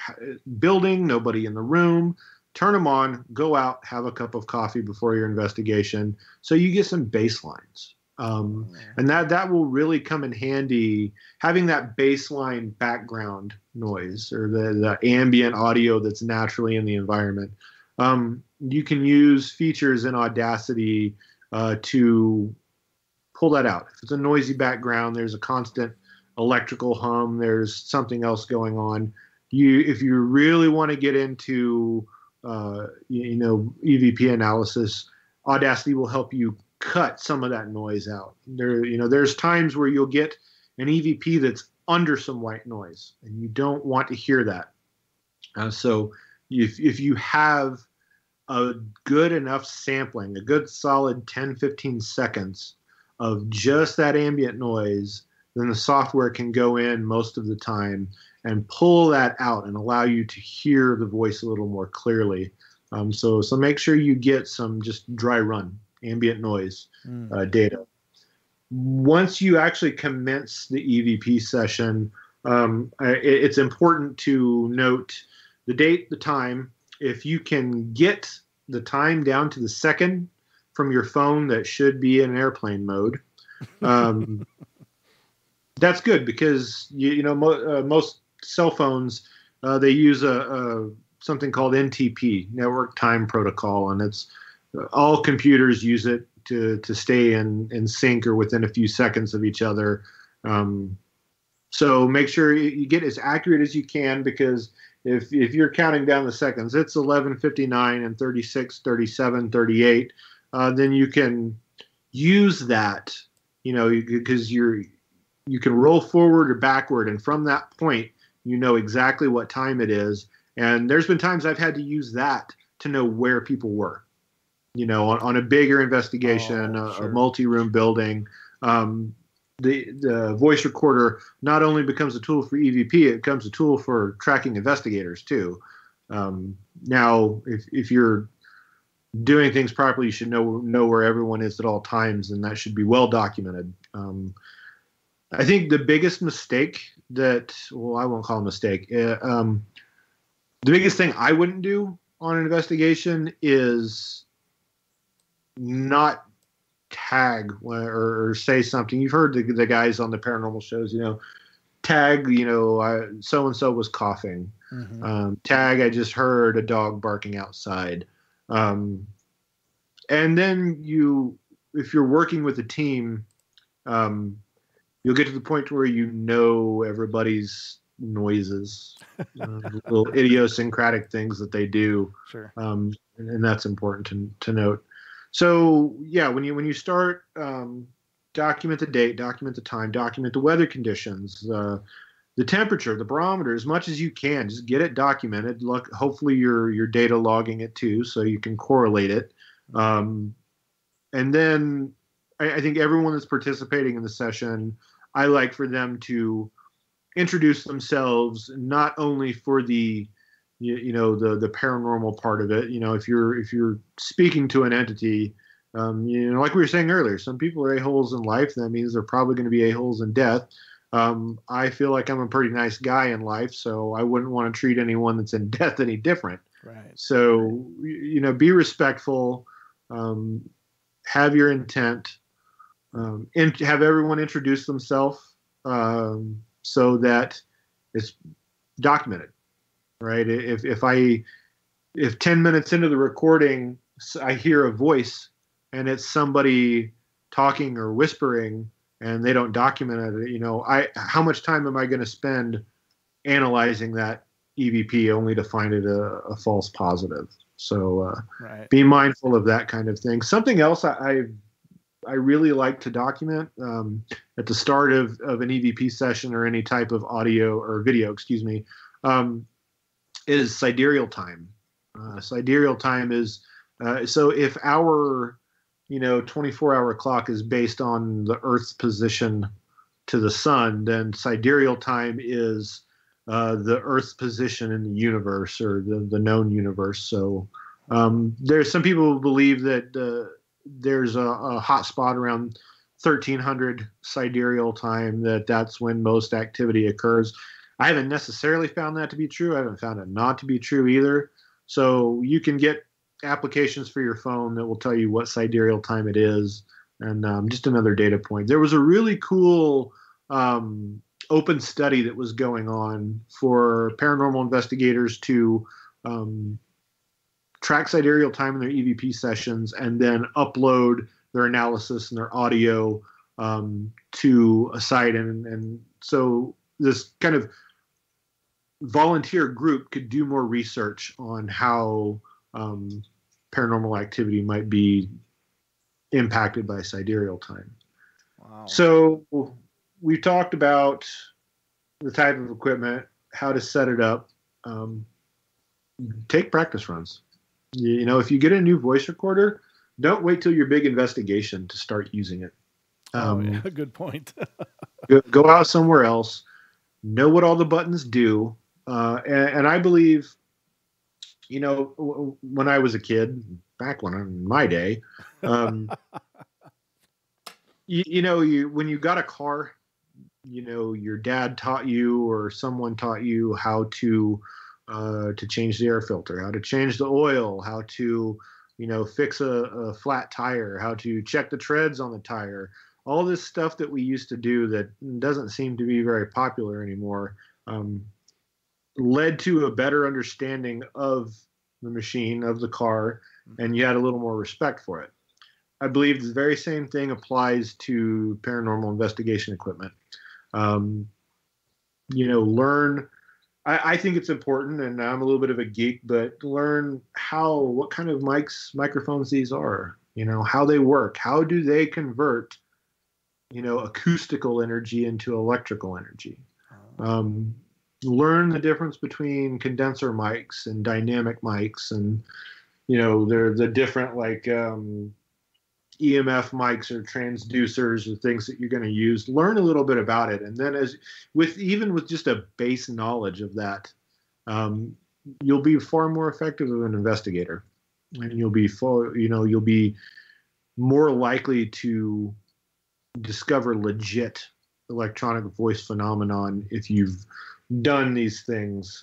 S2: building, nobody in the room. Turn them on, go out, have a cup of coffee before your investigation, so you get some baselines. And that will really come in handy, having that baseline background noise or the ambient audio that's naturally in the environment. You can use features in Audacity to pull that out. If it's a noisy background, there's a constant electrical hum, there's something else going on. If you really want to get into EVP analysis, Audacity will help you cut some of that noise out. There's times where you'll get an EVP that's under some white noise, and you don't want to hear that. So if you have a good enough sampling, a good solid 10, 15 seconds of just that ambient noise, then the software can go in most of the time and pull that out and allow you to hear the voice a little more clearly. So make sure you get some just dry run ambient noise data. Once you actually commence the EVP session, it's important to note the date, the time. If you can get the time down to the second from your phone that should be in airplane mode, that's good, because most cell phones they use a something called NTP, Network Time Protocol, and it's all computers use it to stay in sync or within a few seconds of each other. So make sure you get as accurate as you can, because if you're counting down the seconds, it's 11:59 and 36, 37, 38, then you can use that, because you can roll forward or backward, and from that point, you know exactly what time it is. And there's been times I've had to use that to know where people were, on a bigger investigation, a multi-room building. The voice recorder not only becomes a tool for EVP, it becomes a tool for tracking investigators too. Now, if you're doing things properly, you should know where everyone is at all times, and that should be well documented. I think the biggest mistake I won't call it a mistake. The biggest thing I wouldn't do on an investigation is not tag or say something. You've heard the guys on the paranormal shows, tag, so-and-so was coughing. Mm-hmm. Tag, I just heard a dog barking outside. And then if you're working with a team, you'll get to the point where everybody's noises, little idiosyncratic things that they do. Sure. And that's important to note. So yeah, when you start, document the date, document the time, document the weather conditions, the temperature, the barometer, as much as you can. Just get it documented. Hopefully your data logging it too, so you can correlate it. And then I think everyone that's participating in the session, I like for them to introduce themselves, not only for the paranormal part of it. If you're speaking to an entity, like we were saying earlier, some people are a-holes in life. That means they're probably going to be a-holes in death. I feel like I'm a pretty nice guy in life, so I wouldn't want to treat anyone that's in death any different. Right. So, be respectful, have your intent, and have everyone introduce themselves, so that it's documented. Right. If 10 minutes into the recording, I hear a voice and it's somebody talking or whispering and they don't document it, how much time am I going to spend analyzing that EVP only to find it a false positive? So right. Be mindful of that kind of thing. Something else I really like to document at the start of an EVP session or any type of audio or video, is sidereal time. Sidereal time is, so if our, 24-hour clock is based on the Earth's position to the sun, then sidereal time is the Earth's position in the universe or the known universe. So There's some people who believe that there's a hot spot around 1300 sidereal time, that's when most activity occurs. I haven't necessarily found that to be true. I haven't found it not to be true either. So you can get applications for your phone that will tell you what sidereal time it is. And just another data point. There was a really cool open study that was going on for paranormal investigators to track sidereal time in their EVP sessions and then upload their analysis and their audio to a site. And so this kind of volunteer group could do more research on how paranormal activity might be impacted by sidereal time.
S1: Wow.
S2: So we talked about the type of equipment, how to set it up. Take practice runs. If you get a new voice recorder, don't wait till your big investigation to start using it.
S1: Yeah, good point.
S2: Go out somewhere else, know what all the buttons do. And I believe, when I was a kid, back in my day, when you got a car, your dad taught you or someone taught you how to change the air filter, how to change the oil, how to, fix a flat tire, how to check the treads on the tire. All this stuff that we used to do that doesn't seem to be very popular anymore led to a better understanding of the machine, of the car, and you had a little more respect for it. I believe the very same thing applies to paranormal investigation equipment. Learn. I think it's important, and I'm a little bit of a geek, but learn what kind of microphones these are, how they work, how do they convert, acoustical energy into electrical energy. Learn the difference between condenser mics and dynamic mics, and they're the different EMF mics or transducers or things that you're going to use. Learn a little bit about it, and then with just a base knowledge of that, you'll be far more effective as an investigator, and you'll be more likely to discover legit electronic voice phenomenon if you've done these things.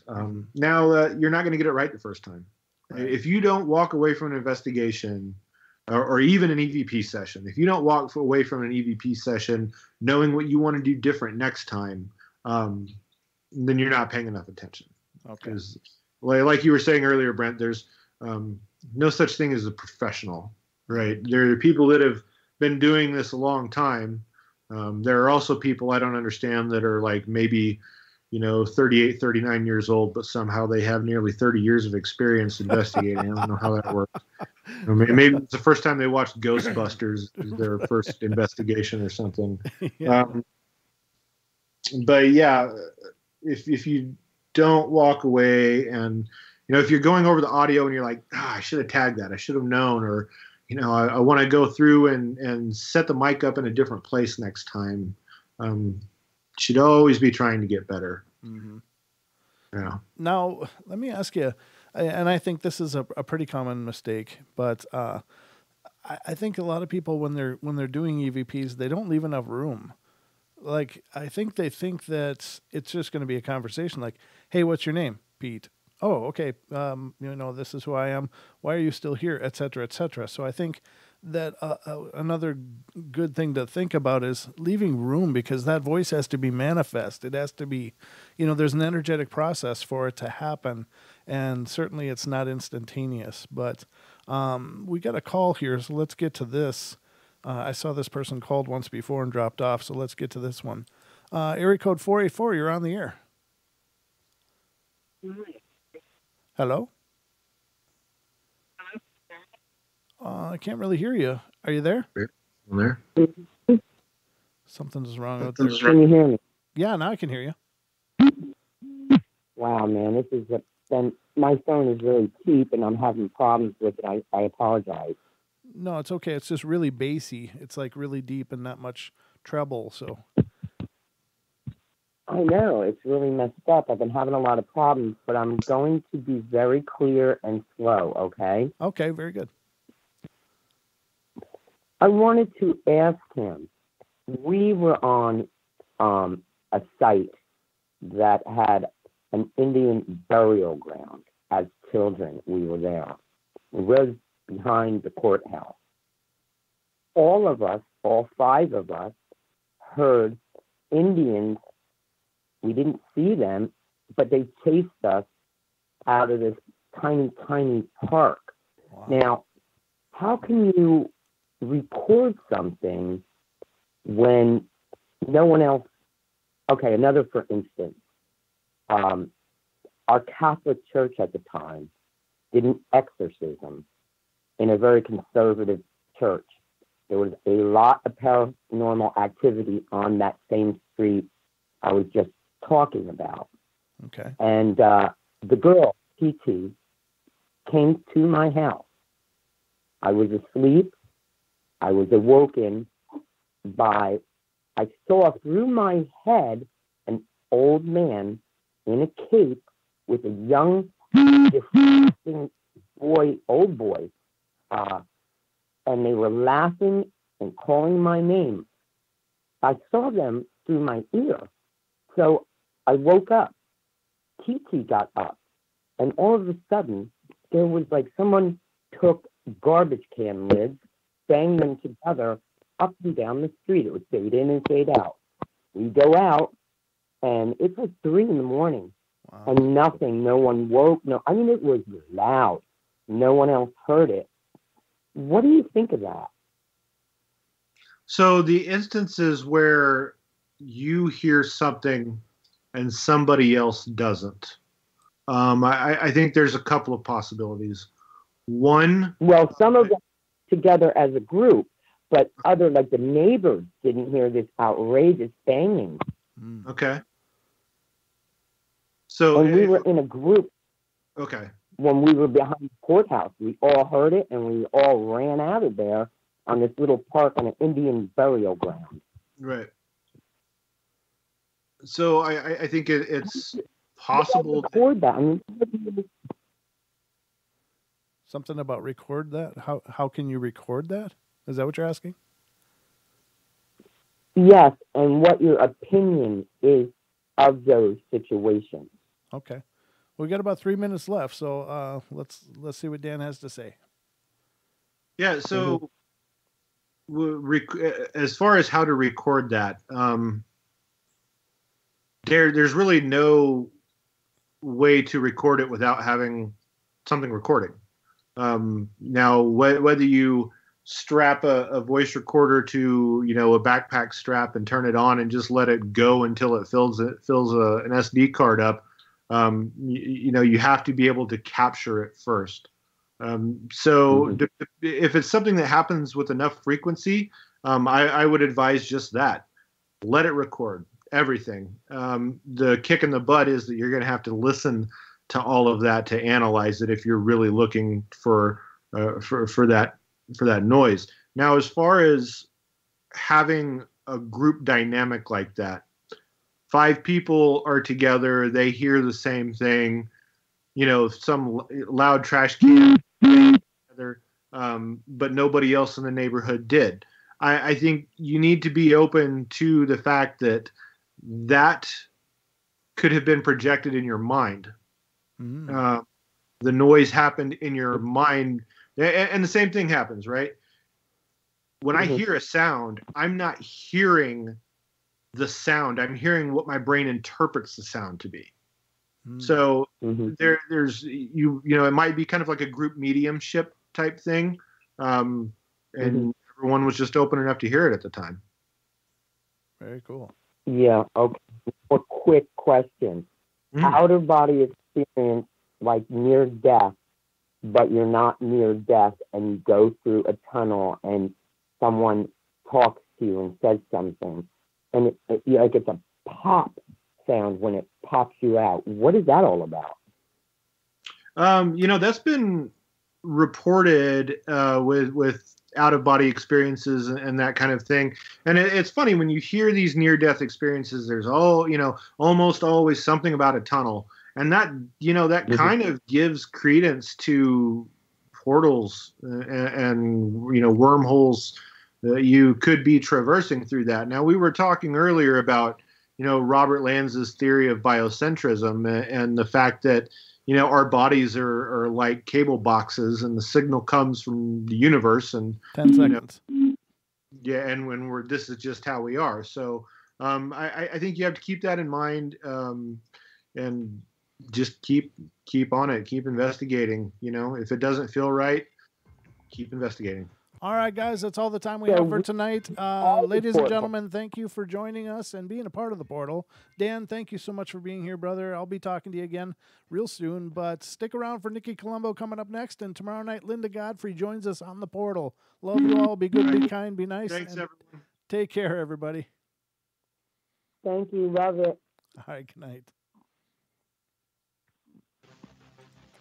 S2: Now you're not going to get it right the first time. Right. If you don't walk away from an investigation or even an EVP session, if you don't walk away from an EVP session knowing what you want to do different next time, then you're not paying enough attention.
S1: Okay.
S2: Because like you were saying earlier, Brent, there's no such thing as a professional, right? There are people that have been doing this a long time. There are also people I don't understand that are maybe 38, 39 years old, but somehow they have nearly 30 years of experience investigating. I don't know how that works. Maybe it's the first time they watched Ghostbusters, their first investigation or something.
S1: Yeah.
S2: But yeah, if you don't walk away and, if you're going over the audio and you're like, I should have tagged that, I should have known, or, I want to go through and set the mic up in a different place next time. Should always be trying to get better.
S1: Mm-hmm.
S2: Yeah.
S1: Now, let me ask you, and I think this is a pretty common mistake, but I think a lot of people when they're doing EVPs, they don't leave enough room. I think they think that it's just going to be a conversation like, hey, what's your name? Pete. Oh, okay. This is who I am. Why are you still here? Et cetera, et cetera. So I think that another good thing to think about is leaving room, because that voice has to be manifest. It has to be, there's an energetic process for it to happen, and certainly it's not instantaneous. But we got a call here, so let's get to this. I saw this person called once before and dropped off, so let's get to this one. Area code 484, you're on the air. Hello? I can't really hear you. Are you there?
S2: I'm there.
S1: Something's wrong with
S11: this. Can you hear me?
S1: Yeah, now I can hear you.
S11: Wow, man, this is my phone is really cheap, and I'm having problems with it. I apologize.
S1: No, it's okay. It's just really bassy. It's really deep and not much treble. So
S11: I know, it's really messed up. I've been having a lot of problems, but I'm going to be very clear and slow, okay?
S1: Okay, very good.
S11: I wanted to ask him, we were on a site that had an Indian burial ground. As children, we were there. It was behind the courthouse. All of us, all 5 of us, heard Indians. We didn't see them, but they chased us out of this tiny, tiny park. Wow. Now, how can you record something when no one else? Okay, another for instance. Our Catholic Church at the time did an exorcism in a very conservative church. There was a lot of paranormal activity on that same street I was just talking about.
S1: Okay.
S11: And the girl, TT, came to my house. I was asleep. I was awoken by, I saw through my head an old man in a cape with a young, disgusting boy, old boy. And they were laughing and calling my name. I saw them through my ear. So I woke up. TT got up. And all of a sudden, there was like someone took garbage can lids, banged them together up and down the street. It would fade in and fade out. We go out, and it's like 3 in the morning. Wow. And nothing, no one woke. I mean, it was loud. No one else heard it. What do you think of that?
S2: So the instances where you hear something and somebody else doesn't, I think there's a couple of possibilities. One,
S11: well, some of them together as a group, but other, like the neighbors didn't hear this outrageous banging.
S2: Okay. So
S11: and we were in a group.
S2: Okay.
S11: When we were behind the courthouse, we all heard it, and we all ran out of there on this little park on an Indian burial ground.
S2: Right. So I think it's possible
S11: to record that. I mean,
S1: something about record that. How can you record that? Is that what you're asking?
S11: Yes, and what your opinion is of those situations.
S1: Okay. We got about 3 minutes left, so let's see what Dan has to say.
S2: Yeah. So, as far as how to record that, there's really no way to record it without having something recording. Now, whether you strap a voice recorder to a backpack strap and turn it on and just let it go until it fills an SD card up. You have to be able to capture it first. If it's something that happens with enough frequency, I would advise just that. Let it record everything. The kick in the butt is that you're going to have to listen to all of that to analyze it if you're really looking for that noise. Now, as far as having a group dynamic like that, 5 people are together, they hear the same thing, some loud trash can together, but nobody else in the neighborhood did. I think you need to be open to the fact that could have been projected in your mind. The noise happened in your mind, and the same thing happens, right? When I hear a sound, I'm not hearing the sound. I'm hearing what my brain interprets the sound to be. So there's it might be kind of like a group mediumship type thing, and everyone was just open enough to hear it at the time.
S1: Very cool.
S11: Yeah. Okay. A quick question: outer body experience, like near death, but you're not near death, and you go through a tunnel, and someone talks to you and says something. And it's a pop sound when it pops you out. What is that all about? That's
S2: been reported with out-of-body experiences and that kind of thing. And it's funny when you hear these near-death experiences, there's almost always something about a tunnel. And that, that kind of gives credence to portals and wormholes that you could be traversing through that. Now, we were talking earlier about, Robert Lanz's theory of biocentrism and the fact that, our bodies are like cable boxes and the signal comes from the universe and
S1: 10 seconds.
S2: Yeah. And when this is just how we are. So I think you have to keep that in mind and just keep on it, keep investigating. If it doesn't feel right, keep investigating.
S1: All right, guys, that's all the time we have for tonight. Ladies and gentlemen, thank you for joining us and being a part of the portal. Dan, thank you so much for being here, brother. I'll be talking to you again real soon, but stick around for Nikki Colombo coming up next, and tomorrow night, Linda Godfrey joins us on the portal. Love you all. Be good, be kind, be nice.
S2: Thanks, everyone.
S1: Take care, everybody.
S11: Thank you. Love it.
S1: All right, good night.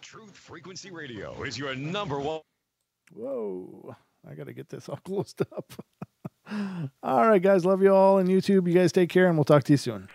S12: Truth Frequency Radio is your number one.
S1: Whoa. I got to get this all closed up. All right, guys. Love you all on YouTube. You guys take care, and we'll talk to you soon.